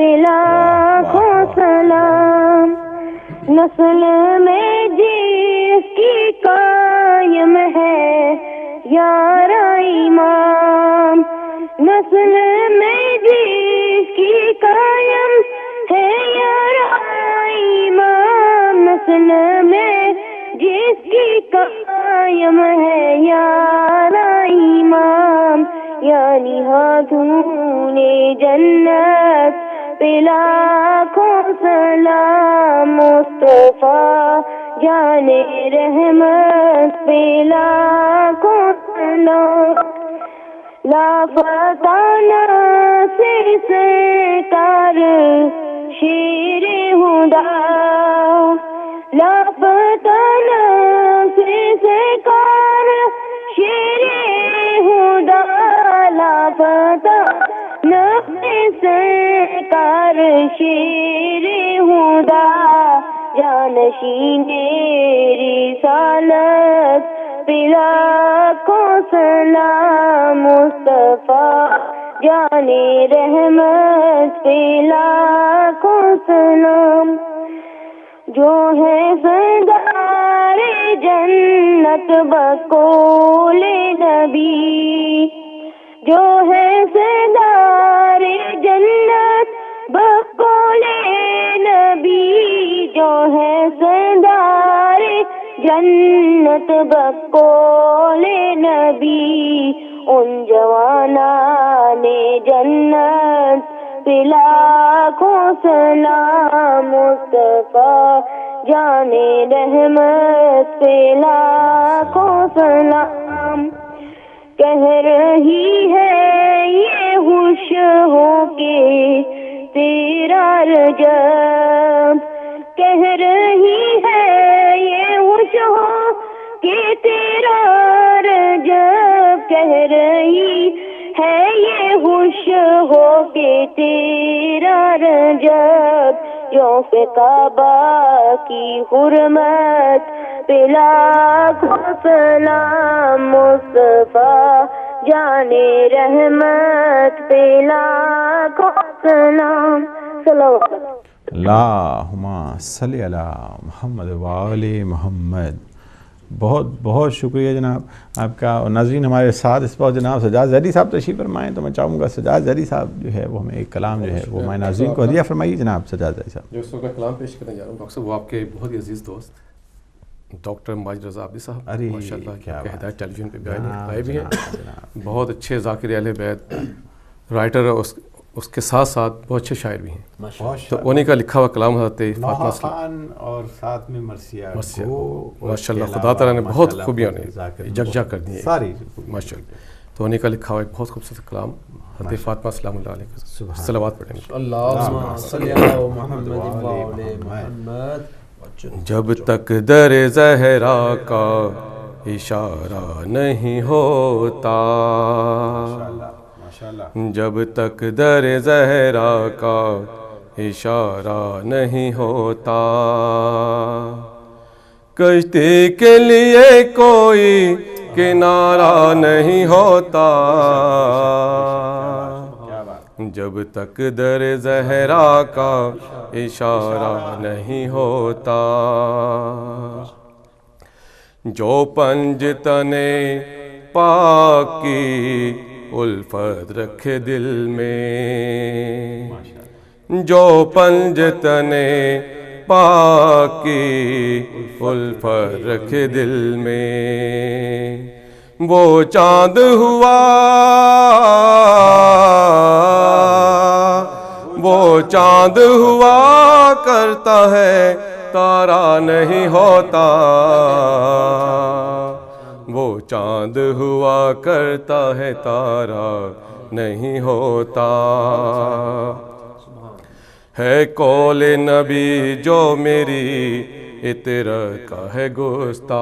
پہ لاکھوں سلام. نسل میں جس کی قائم ہے یارا امام, نسل میں جس کی قائم ہے یارا امام, نسل میں جس کی قائم ہے یارا امام. یعنی ہاتھوں نے جنت پہ لاکھوں سلام. مصطفیٰ جانے رحمت پہ لاکھوں سلام. لاپتہ ناصر سرکار شیر ہدا, لاپتہ ناصر سرکار شیر ہدا, لاپتہ ناصر سرکار شیر ہدا. جانشین رسالت پہ لاکھوں سلام. مصطفیٰ جانے رحمت پہ لاکھوں سلام. جو ہے سردار جنت بقول نبی, جو ہے سردار جنت بقول نبی, جو ہے سردار جنت بقول نبی. ان جوانان جنت پہ لاکھوں سلام. مصطفیٰ جانے رحمت پہ لاکھوں سلام. کہہ رہی ہے یہ ہوش ہو کے تیرا رجب, کہہ رہی ہے یہ ہوش ہو کہ تیرا رجب, کہہ رہی ہے یہ ہوش ہو کہ تیرا رجب. یوم کعبہ کی حرمت پہ لاکھوں سلام. مصطفیٰ جانے رحمت پہ لاکھوں سلام. اللہم صلی علی محمد وآل محمد. بہت بہت شکریہ جناب آپ کا. اور ناظرین ہمارے ساتھ اس وقت جناب سجاد زہری صاحب تشریف فرمائیں, تو میں چاہوں گا سجاد زہری صاحب جو ہے وہ ہمیں ایک کلام جو ہے وہ ہمارے ناظرین کو ہدیہ فرمائیے. جناب سجاد زہری صاحب. جو اس وقت میں کلام پیش کرنے جا رہا ہوں ڈاکٹر صاحب, وہ آپ کے بہت ہی عزیز دوست ڈاکٹر ماجد رضا عابدی صاحب, ماشاء اللہ کیا ہدایت ٹیلی ویژن پہ آئے بھی ہیں. بہت اچھے ذاکر اہل بیت, رائٹر, اس کے ساتھ ساتھ بہت اچھے شاعر بھی ہیں. تو انہیں کا لکھا ہوا کلام حضرت فاطمہ خان اور ساتھ میں مرثیہ ماشاء اللہ خدا تعالیٰ نے بہت خوبیاں نے یکجا کر دی ساری ماشاء اللہ. تو انہیں کا لکھا ہوا ایک بہت خوبصورت کلام حضرت فاطمہ سلام اللہ علیہ صلوات پڑھیں گے. اللہم صلی علی محمد وعلی محمد. جب تک در زہرا کا اشارہ نہیں ہوتا, جب تک در زہرا کا اشارہ نہیں ہوتا, کشتی کے لیے کوئی کنارہ نہیں ہوتا, جب تک در زہرا کا اشارہ نہیں ہوتا. جو پنج تنے پاک کی الفت رکھے دل میں, جو پنج تنے پاک کی الفت رکھے دل میں, وہ چاند ہوا, وہ چاند ہوا کرتا ہے تارا نہیں ہوتا, وہ چاند ہوا کرتا ہے تارا نہیں ہوتا. ہے قول نبی جو میری اطرت کا ہے گستاخ,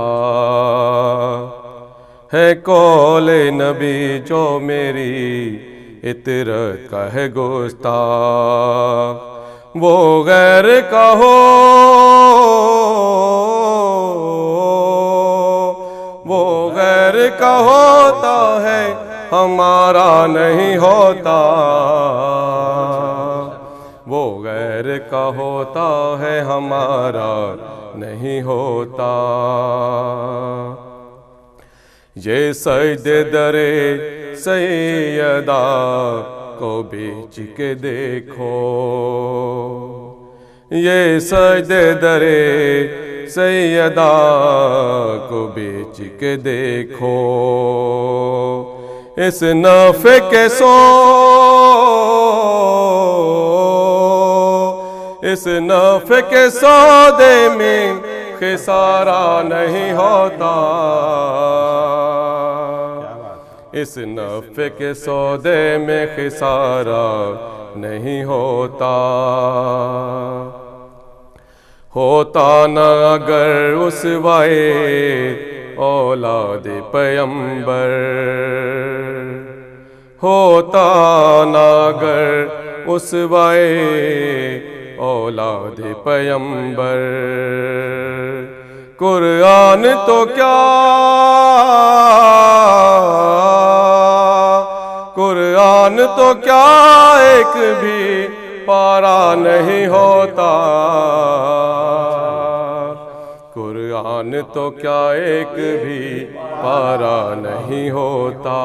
ہے قول نبی جو میری اطرت کا ہے گستاخ, وہ غیر کا ہو, وہ غیر کا ہوتا ہے ہمارا نہیں ہوتا, وہ غیر کا ہوتا ہے ہمارا نہیں ہوتا. یہ سجدے درے سیدہ کو بیچ کے دیکھو, یہ سجدے درے سیدہ کو بیچ کے دیکھو. اس نفع کے اس نفع کے سودے میں خسارہ نہیں ہوتا. اس نفع کے سودے میں خسارہ نہیں ہوتا. ہوتا نہ اگر اسوائے اولاد پیمبر, ہوتا نہ اگر اسوائے اولاد پیمبر. قرآن تو کیا, قرآن تو کیا ایک بھی پارا نہیں ہوتا. قرآن تو کیا ایک بھی پارا نہیں ہوتا.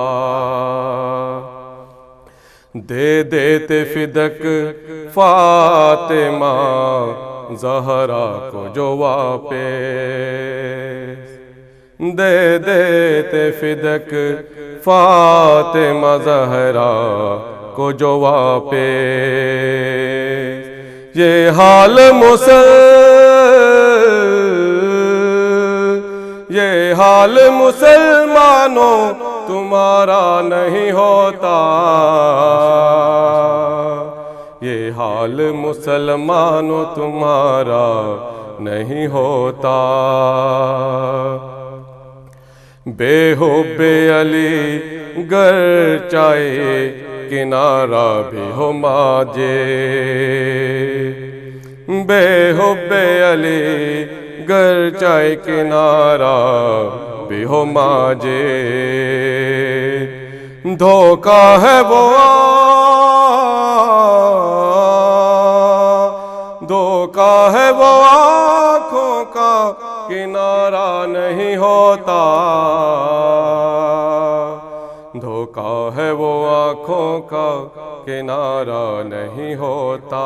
دے دیتے فدک فاطمہ زہرا کو جو واپس, دے دیتے فدک فاطمہ زہرا کو جو واپس. یہ حال یہ حال مسلمانوں تمہارا نہیں ہوتا. یہ حال مسلمانوں تمہارا نہیں ہوتا. بے حب علی گر چاہے کنارہ بھی ہو ماجے, بے حب علی گر چاہے کنارہ بھی ہو ماجے. دھوکا ہے وہ, دھوکا ہے وہ آنکھوں کا کنارہ نہیں ہوتا. دھوکا ہے وہ آنکھوں کا کنارہ نہیں ہوتا.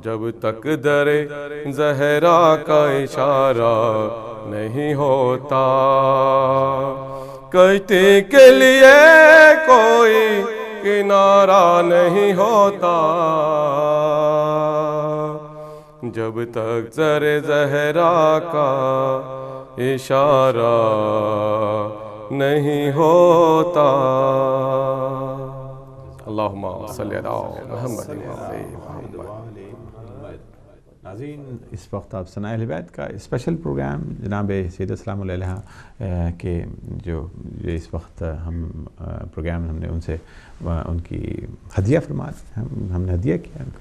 جب تک در زہرا کا اشارہ نہیں ہوتا. کشتی کے لیے کوئی کنارہ نہیں ہوتا. جب تک در زہرا کا اشارہ نہیں ہوتا. اللہم صلی علی محمد وعلی محمد. ناظرین اس وقت آپ ثناء اہل بیت کا اسپیشل پروگرام جناب سیدہ سلام اللہ علیہ کے جو اس وقت ہم پروگرام ہم نے ان سے ان کی ہدیہ فرمایا, ہم نے ہدیہ کیا ان کو.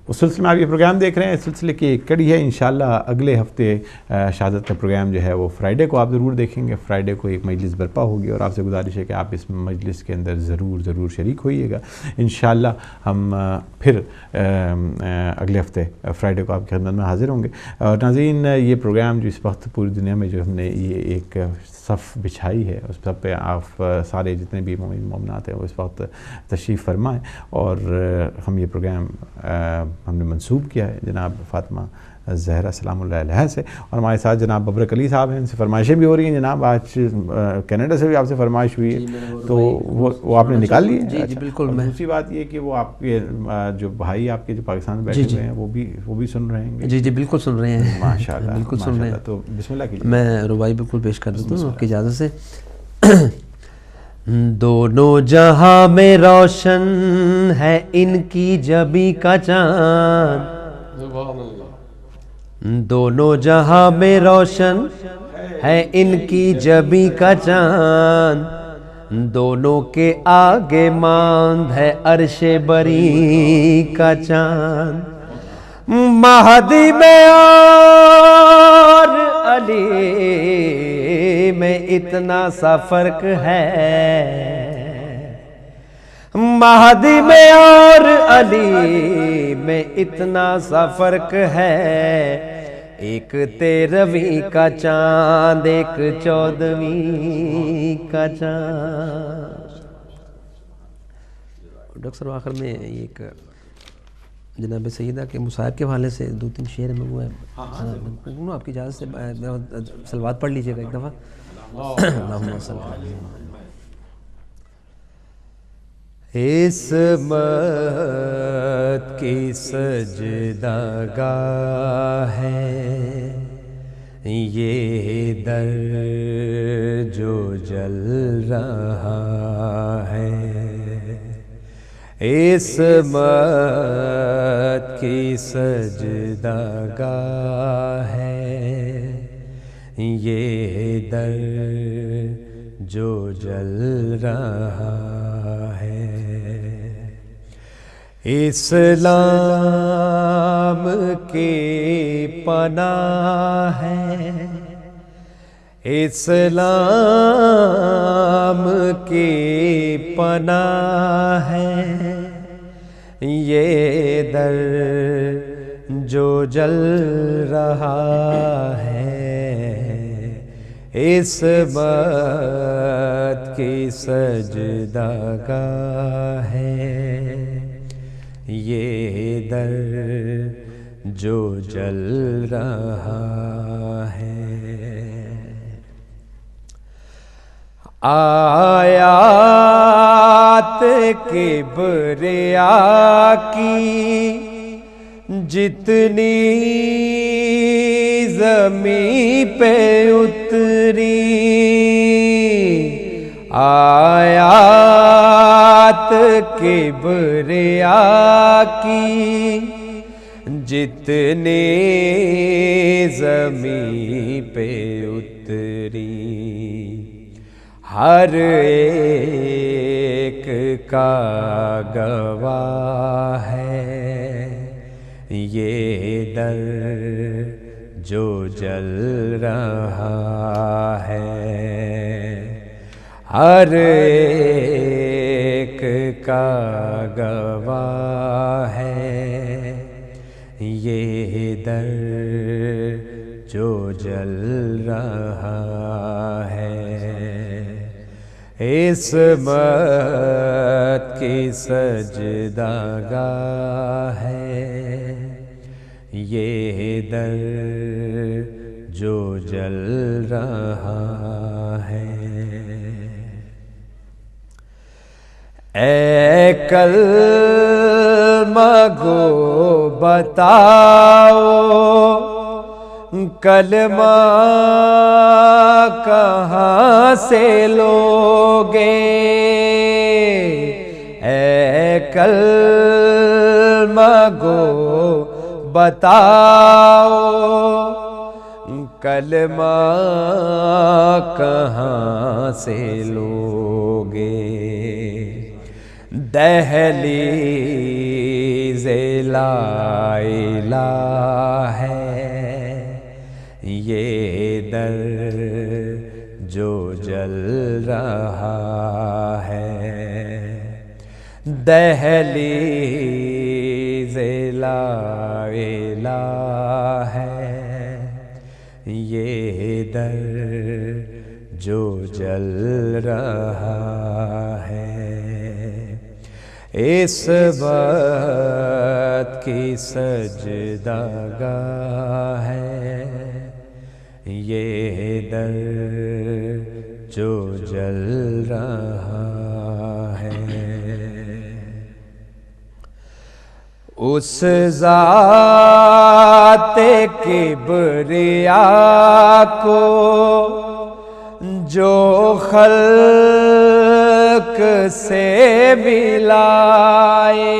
اس سلسلے میں آپ یہ پروگرام دیکھ رہے ہیں, اس سلسلے کی ایک کڑی ہے. انشاءاللہ اگلے ہفتے شہادت کا پروگرام جو ہے وہ فرائیڈے کو آپ ضرور دیکھیں گے. فرائیڈے کو ایک مجلس برپا ہوگی اور آپ سے گزارش ہے کہ آپ اس مجلس کے اندر ضرور شریک ہوئیے گا. انشاءاللہ ہم پھر اگلے ہفتے فرائیڈے کو آپ کی خدمت میں حاضر ہوں گے. اور ناظرین یہ پروگرام جو اس وقت پوری دنیا میں جو ہم نے یہ ایک صف بچھائی ہے, اس صف پہ آپ سارے جتنے بھی مومن مومنات ہیں وہ اس وقت تشریف فرمائیں. اور ہم یہ پروگرام ہم نے منسوب کیا ہے جناب فاطمہ زہرا سلام اللہ علیہ سے. اور ہمارے ساتھ جناب ببرک علی صاحب ہیں, ان سے فرمائشیں بھی ہو رہی ہیں. جناب آج کینیڈا سے بھی آپ سے فرمائش ہوئی ہے, تو وہ آپ نے نکال لی ہے؟ جی بالکل. دوسری بات یہ کہ وہ آپ کے جو بھائی آپ کے جو پاکستان میں بیٹھے ہوئے ہیں وہ بھی سن رہے ہیں. جی بالکل سن رہے ہیں, ماشاء اللہ بالکل سن رہے ہیں. تو بسم اللہ کیجیے. میں ربائی بالکل پیش کر دیتا ہوں آپ کی اجازت سے. دونوں جہاں میں روشن ہے ان کی جبی کا چاند, دونوں جہاں میں روشن ہے ان کی جبی کا چاند, دونوں کے آگے ماند ہے عرش بری کا چاند. مہدی میں اور علی میں اتنا سا فرق ہے, مہدی میں اور علی میں اتنا سا فرق ہے، ایک 13ویں کا چاند ایک 14ویں کا چاند۔ ڈاکٹر صاحب آخر میں ایک جناب سیدہ کے مصاحب کے حوالے سے 2-3 شعر میں وہ ہے، آپ کی اجازت سے صلوات پڑھ لیجیے گا ایک دفعہ۔ اللہم صلی اللہ علیہ وسلم۔ عصمت کی سجدہ گاہ ہے یہ در جو جل رہا ہے، عصمت کی سجدہ گاہ ہے یہ در جو جل رہا ہے، اسلام کی پناہ ہے، اسلام کی پناہ ہے یہ در جو جل رہا ہے، عصمت کی سجدہ گاہ ہے یہ در جو جل رہا ہے، آیات کبریا کی جتنی زمین پہ اتری، آیات کبریا کی جتنی زمین پہ اتری، ہر ایک کا گواہ ہے یہ در جو جل رہا ہے، ہر ایک کا گواہ ہے یہ در جو جل رہا ہے، عصمت کی سجدہ گاہ ہے یہ در جو جل رہا ہے، اے کلمہ گو بتاؤ کلمہ کہاں سے لوگے، اے کلمہ گو بتاؤ کلمہ کہاں سے لوگے، دہلیز لا الہ ہے یہ در جو جل رہا ہے، دہلیز لا الہ ہے یہ در جو جل رہا ہے، عصمت کی سجدہ گاہ ہے یہ در جو جل رہا ہے، اس ذات کبریا کو جو خلق سے ملائے،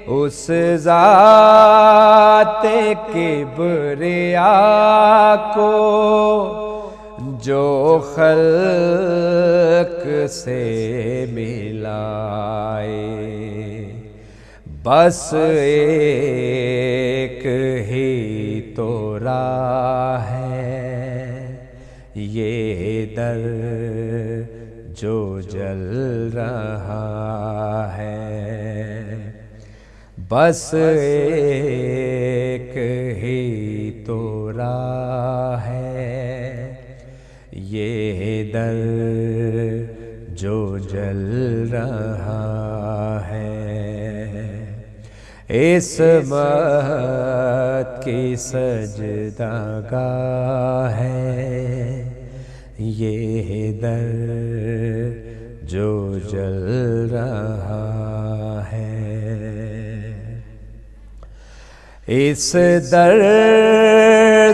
اس ذات کبریا کو جو خلق سے ملائے، بس ایک ہی تو راہ ہے یہ در جو جل رہا ہے، بس ایک ہی تو راہ ہے، یہ در جو جل رہا ہے، عصمت کی سجدہ گاہ ہے، یہ در جو جل رہا ہے۔ اس در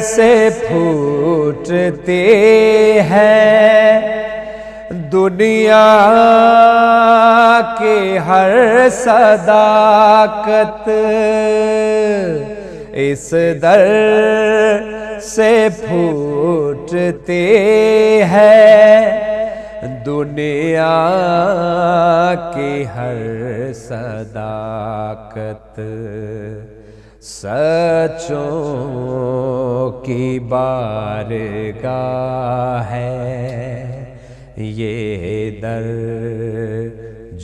سے پھوٹتے ہیں دنیا کے ہر صداقت، اس در سے پھوٹتے ہیں دنیا کی ہر صداقت، سچوں کی بارگاہ ہے، یہ در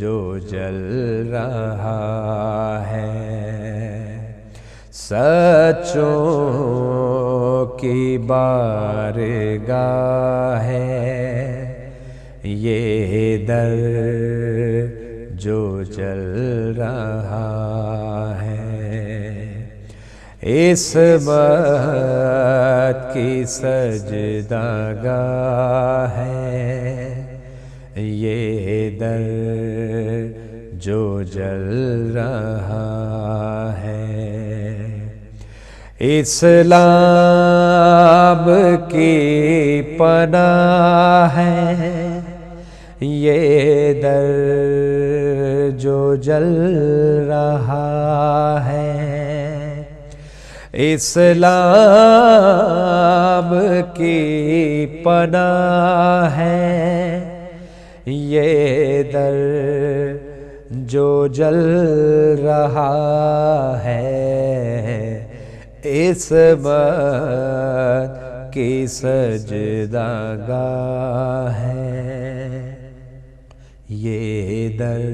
جو جل رہا ہے، سچوں کی بارگاہ ہے، یہ در جو جل رہا ہے، عصمت کی سجدہ گاہ ہے، یہ در جو جل رہا ہے، اسلام کی پناہ ہے، یہ در جو جل رہا ہے، اسلام کی پناہ ہے، یہ در جو جل رہا ہے، عصمت کی سجدہ گاہ ہے، یہ در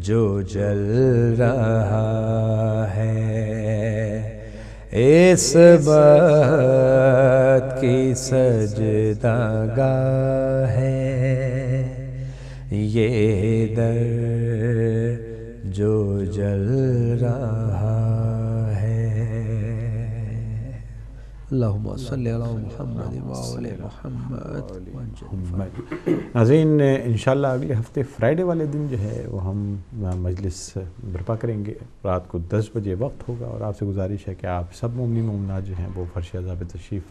جو جل رہا ہے، عصمت کی سجدہ گاہ ہے، یہ در جو جل رہا ہے۔ اللہم صلی علی محمد وآل محمد۔ ناظرین انشاءاللہ اگلے ہفتے فرائیڈے والے دن جو ہے وہ ہم مجلس برپا کریں گے، رات کو 10 بجے وقت ہوگا، اور آپ سے گزارش ہے کہ آپ سب مومنین مومنات جو ہیں وہ فرش عذاب تشریف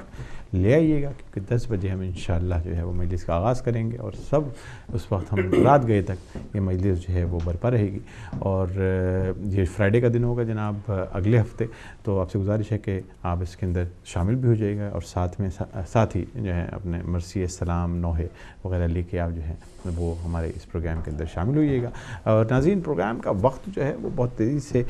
لے آئیے گا، کیونکہ 10 بجے ہم انشاءاللہ جو ہے وہ مجلس کا آغاز کریں گے، اور سب اس وقت ہم رات گئے تک یہ مجلس جو ہے وہ برپا رہے گی، اور یہ فرائیڈے کا دن ہوگا جناب اگلے ہفتے، تو آپ سے گزارش ہے کہ آپ اس کے اندر شامل بھی ہو جائے گا، اور ساتھ ہی جو ہے اپنے مرثیے سلام نوحے وغیرہ لے کے آپ جو ہے وہ ہمارے اس پروگرام کے اندر شامل ہوئیے گا۔ اور ناظرین پروگرام کا وقت جو ہے وہ بہت تیزی سے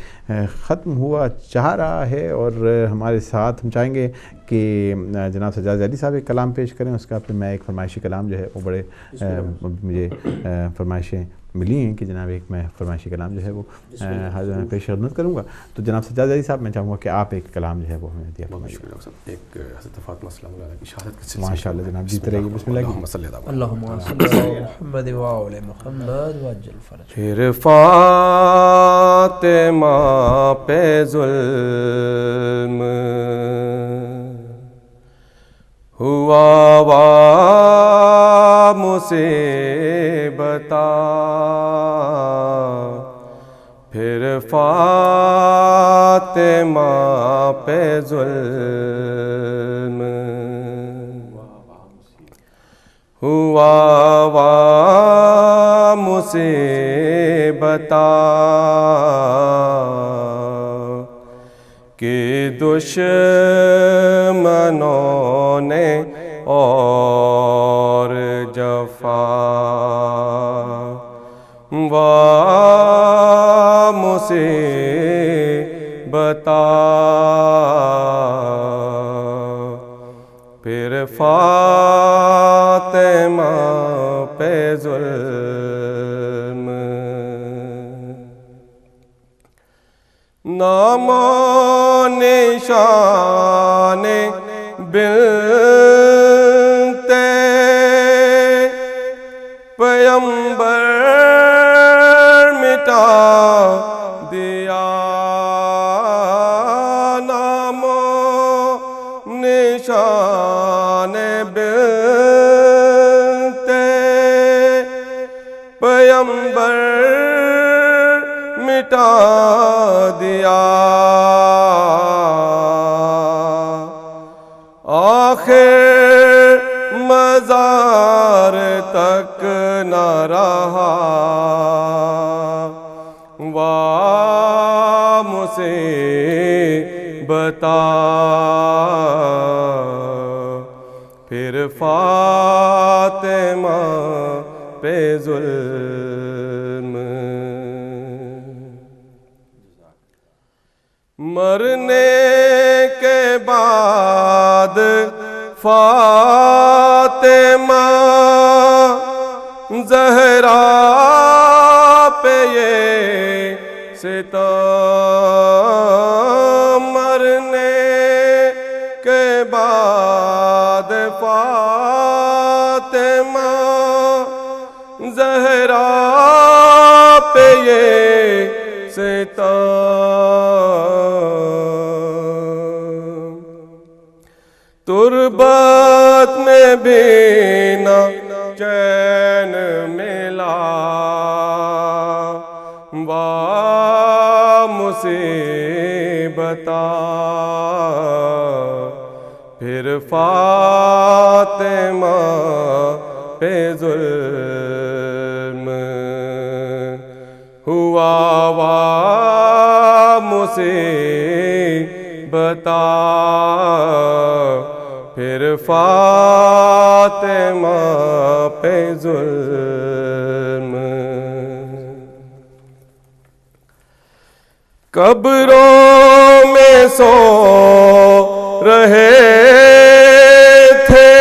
ختم ہوا چاہ رہا ہے، اور ہمارے ساتھ ہم چاہیں گے کہ جناب سجاد علی صاحب ایک کلام پیش کریں، اس کا پھر میں ایک فرمائشی کلام جو ہے وہ بڑے مجھے فرمائشیں ملی ہیں کہ جناب ایک میں فرمائشی کلام جو ہے وہ پیش خدمت کروں گا، تو جناب سجاد علی صاحب میں چاہوں گا کہ آپ ایک کلام جو ہے وہ ہمیں دیا فرمائیے۔ ایک حضرت فاطمہ السلام علیہ کی شہادت کے سلسلے ماشاء اللہ جناب جیتے رہیے، بسم اللہ۔ اللہم صلی علی محمد وآل محمد وعجل فرج۔ پھر فاطمہ پہ ظلم ہوا مصیبت، پھر فاطمہ پہ ظلم ہوا مصیبت، کہ دشمنوں نے اور جفا مصیبت، پھر فاطمہ پہ ظلم، نام و نشان بنت پیمبر مٹا دیا، نام و نشان بنت پیمبر مٹا دیا، آخر مزار تک نہ رہا واہ مصیبت، پھر فاطمہ پہ ظلم، مرنے کے بعد فاطمہ زہرا پہ یہ ستم، مرنے کے بعد فاطمہ زہرا پہ یہ ستم، تربت میں بھی نہ چین ملا واہ مصیبت، پھر فاطمہ پہ ظلم ہوا واہ مصیبت، پھر فاطمہ پہ ظلم، قبروں میں سو رہے تھے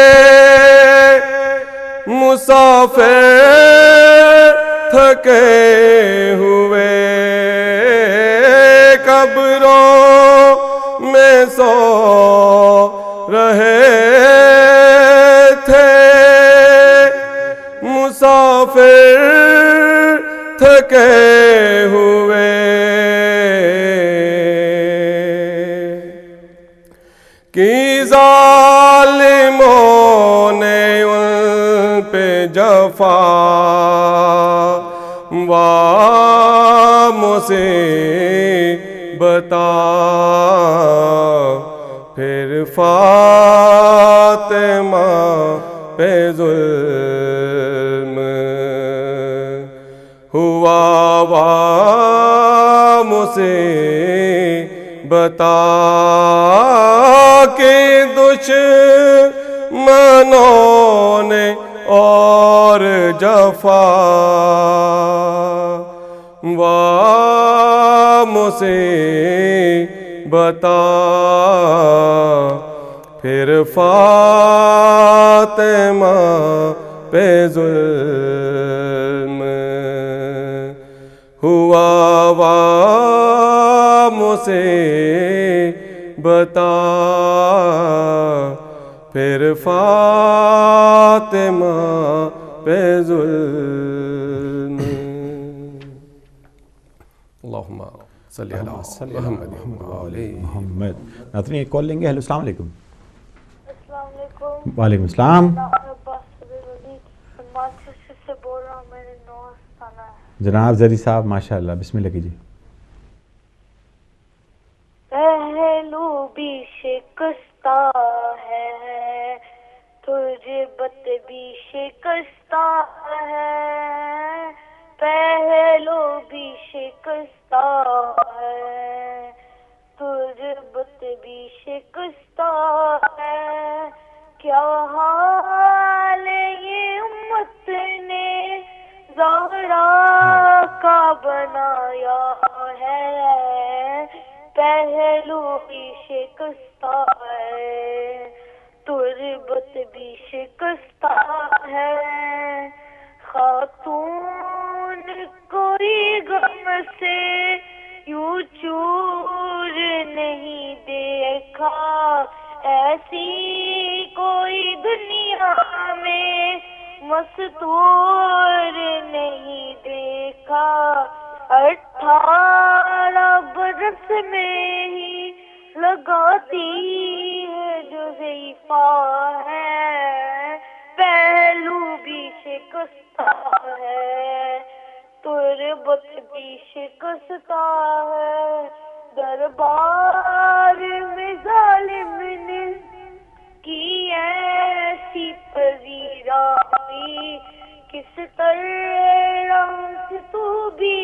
مسافر تھکے ہوئے، قبروں میں سو رہے تھے مسافر تھکے ہوئے، کی ظالموں نے ان پہ جفا واہ مصیبت، پھر فاطمہ پہ ظلم ہوا واہ مصیبت، کہ دشمنوں نے اور جفا واہ مصیبت، پھر فاطمہ پہ ظلم ہوا واہ مصیبت، پھر فاطمہ پہ ظلم۔ اللہم صلی علی محمد محمد۔ ناظرین ایک کال لیں گے۔ ہیلو السلام علیکم۔ السلام علیکم۔ وعلیکم السلام۔ سے بول رہا ہوں، میں نے نوز سنا ہے۔ جناب زری صاحب ماشاء اللہ، بسم اللہ کیجیے۔ پہلو بھی شکستہ ہے، تربت بھی شکستہ ہے، پہلو بھی شکستہ ہے، تربت بھی شکستہ ہے، کیا حال یہ امت نے زہرا کا بنایا ہے، پہلو بھی شکستہ ہے، تربت بھی شکستہ ہے، خاتون کوئی غم سے یوں چور نہیں دیکھا، ایسی کوئی دنیا میں مستور نہیں دیکھا، 18 برس میں ہی لگاتی ہے جو ضعیفہ ہے، پہلو بھی شکستہ ہے، تربت بھی شکستہ ہے، دربار میں ظالم نے کی ایسی پذیرائی، کس طرح سے تو بی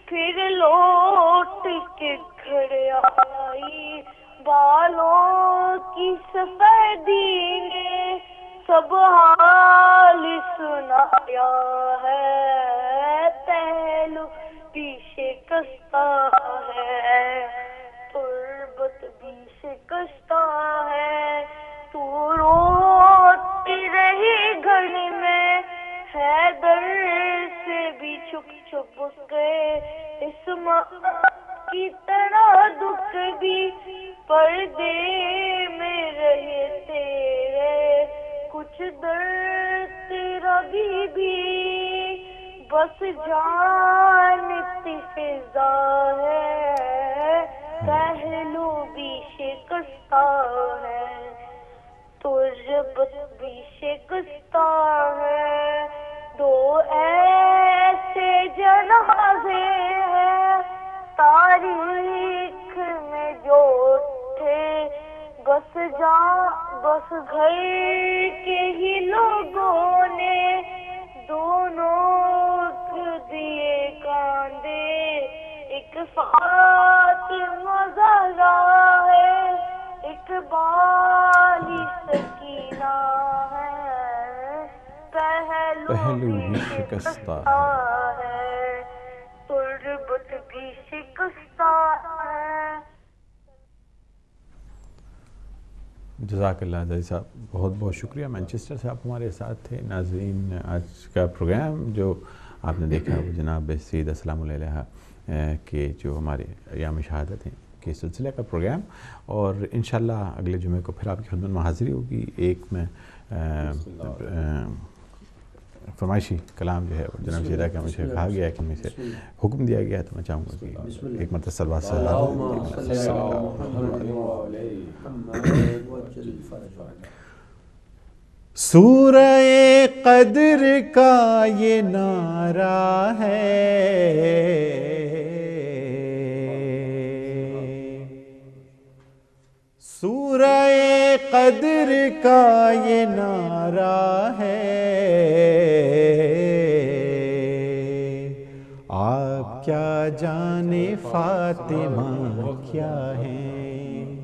پھر لوٹ کے گھر آئی، بالوں کی سفیدی نے سب حال سنایا ہے، پہلو بھی شکستہ ہے، تربت بھی شکستہ ہے، تو روتی رہی گھر میں، حیدر سے بھی چھپ چھپ کے، اس ماں کی طرح دکھ بھی پردے میں رہے تیرے، کچھ درد تیرا بھی بس جانتی فضا ہے، پہلو بھی شکستہ ہے، تربت بھی شکستہ ہے، دو ایسے جنازے ہیں تاریخ میں جو تھے، بس گھر کے ہی لوگوں نے دونوں دیے کاندے، ایک فاطمہ زہرا ہے، ایک بالی سکینہ ہے، پہلو بھی شکستہ ہے، تربت بھی شکستہ ہے۔ جزاک اللہ جی صاحب، بہت بہت شکریہ، مانچسٹر سے آپ ہمارے ساتھ تھے۔ ناظرین، آج کا پروگرام جو آپ نے دیکھا وہ جناب سید السلام علیہ کے جو ہمارے ایام شہادت ہیں کے سلسلے کا پروگرام، اور انشاءاللہ اگلے جمعے کو پھر آپ کی خدمت میں حاضری ہوگی۔ ایک میں فرمائشی کلام جو ہے جناب سیدہ کا مجھے کہا گیا ہے کہ مجھے حکم دیا گیا ہے، تو میں چاہوں گا کہ ایک مرتبہ صلوات صلی اللہ علیہ وسلم۔ سورہ قدر کا یہ نعرہ ہے، سورہ قدر کا یہ نعرہ ہے، آپ کیا جانے فاطمہ کیا ہیں،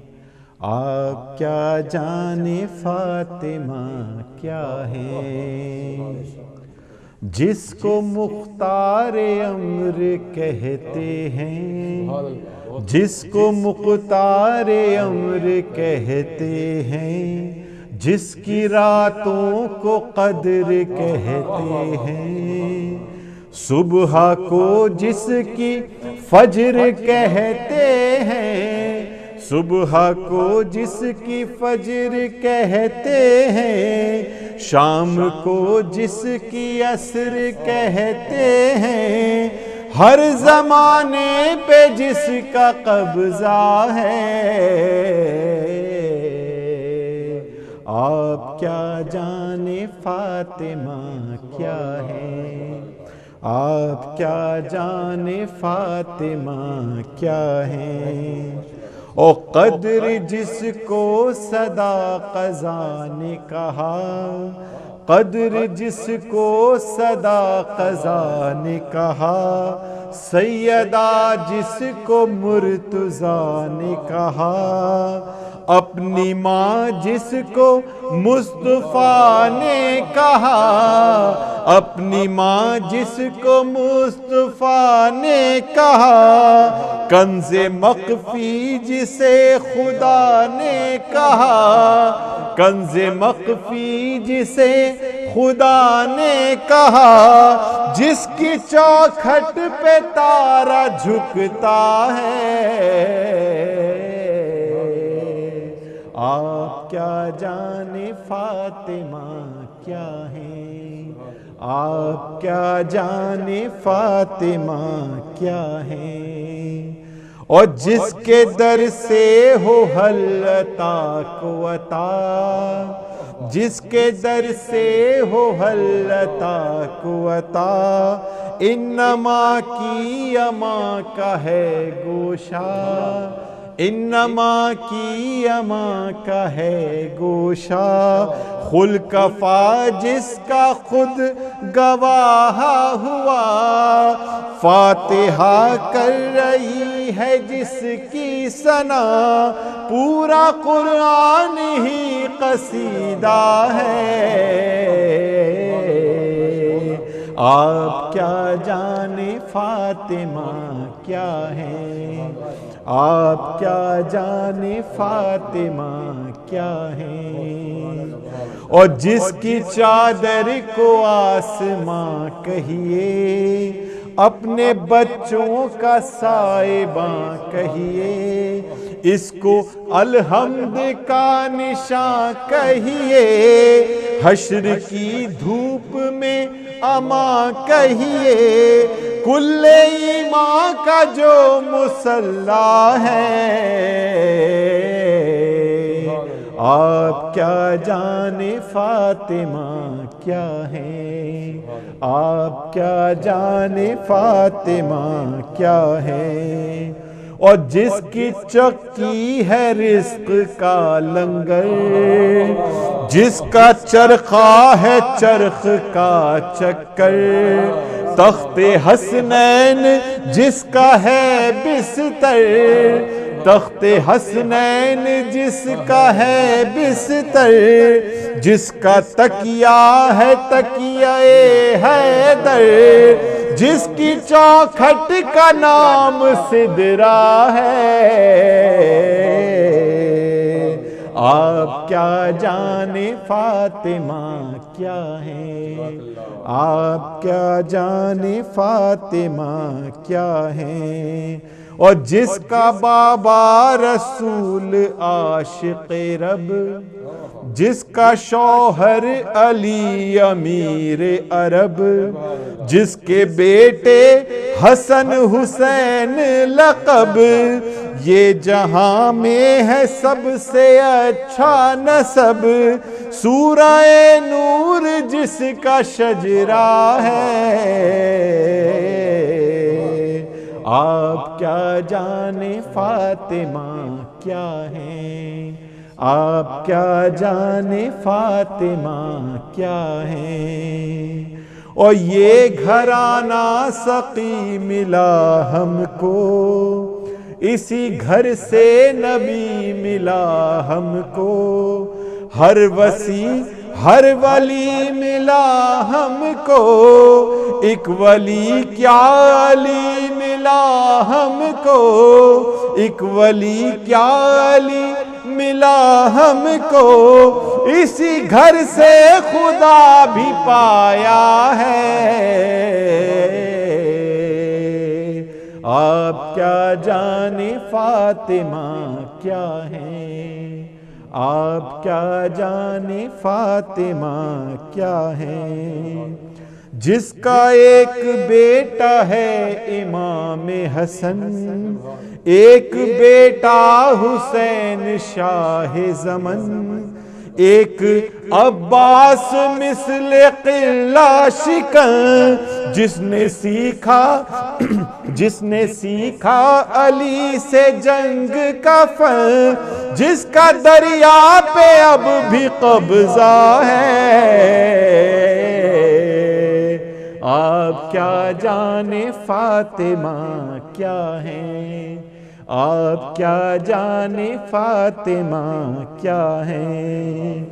آپ کیا جانے فاطمہ کیا ہیں، جس کو مختار امر کہتے ہیں، جس کو مختار امر کہتے ہیں، جس کی راتوں کو قدر کہتے ہیں، صبح کو جس کی فجر کہتے ہیں، صبح کو جس کی فجر کہتے ہیں، شام کو جس کی عصر کہتے ہیں، ہر زمانے پہ جس کا قبضہ ہے، آپ کیا جانے فاطمہ کیا ہے، آپ کیا جانے فاطمہ کیا ہے، او قدر جس کو صدا قضا نے کہا، قدر جس کو صدا قضا نے کہا، سیدہ جس کو مرتضیٰ نے کہا، اپنی ماں جس کو مصطفیٰ نے کہا، اپنی ماں جس کو مصطفیٰ نے کہا، کنز مخفی جسے خدا نے کہا، کنز مخفی جسے خدا نے کہا، جس کی چوکھٹ پہ تارا جھکتا ہے۔ آپ کیا جانے فاطمہ کیا ہے، آپ کیا جانے فاطمہ کیا ہے، اور جس کے در سے ہو حل عطا کو عطا، جس کے در سے ہو حل عطا کو عطا، انما کی اما کا ہے گوشہ، انما کی اما کا ہے گوشہ، خلقفا جس کا خود گواہ ہوا، فاتحہ کر رہی ہے جس کی ثنا، پورا قرآن ہی قصیدہ ہے۔ آپ کیا جانے فاطمہ کیا ہے، آپ کیا جانے فاطمہ کیا ہے، اور جس کی چادر کو آسماں کہیے، اپنے بچوں کا سائباں کہیے، اس کو الحمد کا نشان کہیے، حشر کی دھوپ میں اما کہیے، کل ایمان کا جو مصلی ہے۔ آپ کیا جانے فاطمہ کیا ہے، آپ کیا جانے فاطمہ کیا ہے، اور جس کی چکی ہے رزق کا لنگر، جس کا چرخہ ہے چرخ کا چکر، تخت حسنین جس کا ہے بستر، تخت حسنین جس کا ہے بستر، جس کا تکیہ ہے تکیہ حیدر، جس کی چوکھٹ کا نام سدرہ ہے۔ آپ کیا جانے فاطمہ کیا ہے، آپ کیا جانے فاطمہ کیا ہے، اور جس کا بابا رسول عاشق رب، جس کا شوہر علی امیر عرب، جس کے بیٹے حسن حسین لقب، یہ جہاں میں ہے سب سے اچھا نسب، سورہ نور جس کا شجرہ ہے۔ آپ کیا جانے فاطمہ کیا ہے، آپ کیا جانے فاطمہ کیا ہے، اور یہ گھرانہ سقی ملا ہم کو، اسی گھر سے نبی ملا ہم کو، ہر وسیع ہر ولی ملا ہم کو، ایک ولی کیا علی ملا ہم کو، ایک ولی کیا علی ملا ہم کو، اسی گھر سے خدا بھی پایا ہے۔ آپ کیا جانے فاطمہ کیا ہے، آپ کیا جانے فاطمہ کیا ہے، جس کا ایک بیٹا ہے امام حسن، ایک بیٹا حسین شاہ زمن، ایک عباس مثل قلہ شکن، جس نے سیکھا علی سے جنگ کا فن، جس کا دریا پہ اب بھی قبضہ ہے۔ آپ کیا جانے فاطمہ کیا ہے، آپ کیا جانے فاطمہ کیا ہے،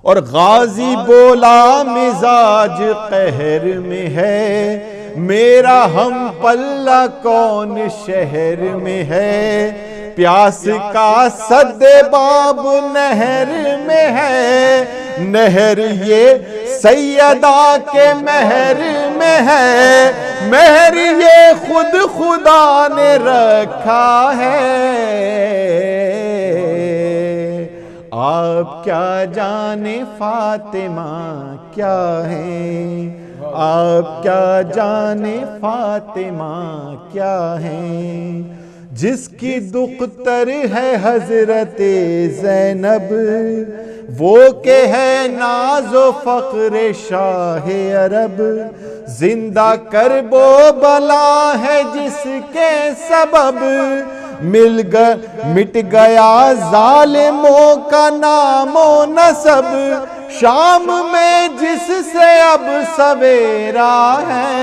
اور غازی بولا مزاج قہر میں ہے، میرا ہم پلہ کون شہر میں ہے، پیاس کا سد باب نہر میں ہے، نہر یہ سیدہ کے مہر میں ہے، مہر یہ خود خدا نے رکھا ہے۔ آپ کیا جانے فاطمہ کیا ہے، آپ کیا جانے فاطمہ کیا ہے، جس کی دختر ہے حضرت زینب، وہ کہ ہے ناز و فخر شاہ عرب، زندہ کرب و بلا ہے جس کے سبب، مٹ گیا ظالموں کا نام و نسب، شام میں جس سے اب سویرا ہے۔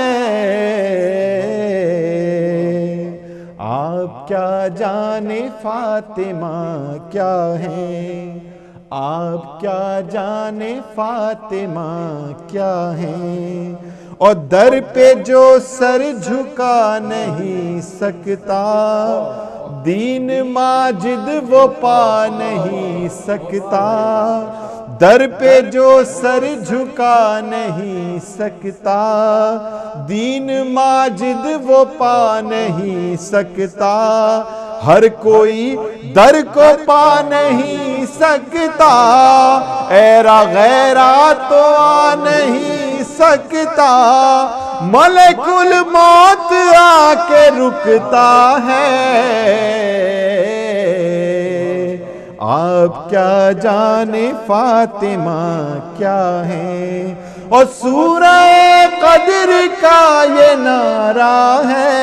آپ کیا جانے فاطمہ کیا ہے، آپ کیا جانے فاطمہ کیا ہے، اور در پہ جو سر جھکا نہیں سکتا، دین ماجد وہ پا نہیں سکتا، در پہ جو سر جھکا نہیں سکتا، دین ماجد وہ پا نہیں سکتا، ہر کوئی در کو پا نہیں سکتا، ایرا غیرہ تو آ نہیں سکتا، ملک الموت آ کے رکتا ہے۔ آپ کیا جانے فاطمہ کیا ہے، اور سورہ قدر کا یہ نعرہ ہے،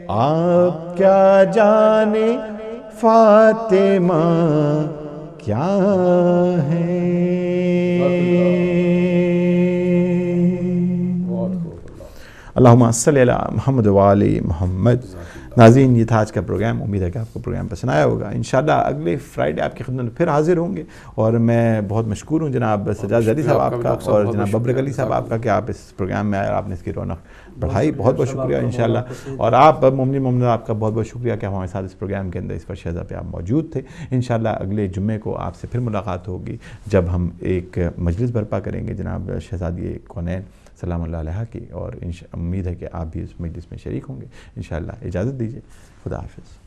آپ کیا جانے فاطمہ کیا ہے۔ اللہم صلی علی محمد و آل محمد۔ ناظرین، یہ تھا آج کا پروگرام، امید ہے کہ آپ کو پروگرام پسند آیا ہوگا۔ انشاءاللہ اگلے فرائیڈے آپ کی خدمت میں پھر حاضر ہوں گے، اور میں بہت مشکور ہوں جناب سجاد زیدی صاحب آپ کا اور جناب ببرک علی صاحب آپ کا کہ آپ اس پروگرام میں آئے اور آپ نے اس کی رونق بڑھائی، بہت بہت شکریہ انشاءاللہ۔ اور آپ مومن آپ کا بہت بہت شکریہ کہ ہمارے ساتھ اس پروگرام کے اندر اس پر شہزہ پہ آپ موجود تھے۔ انشاءاللہ اگلے جمعے کو آپ سے پھر ملاقات ہوگی، جب ہم ایک مجلس برپا کریں گے جناب شہزادی کونین سلام اللہ علیہ کی، اور امید ہے کہ آپ بھی اس مجلس میں شریک ہوں گے انشاءاللہ۔ اجازت دیجیے، خدا حافظ۔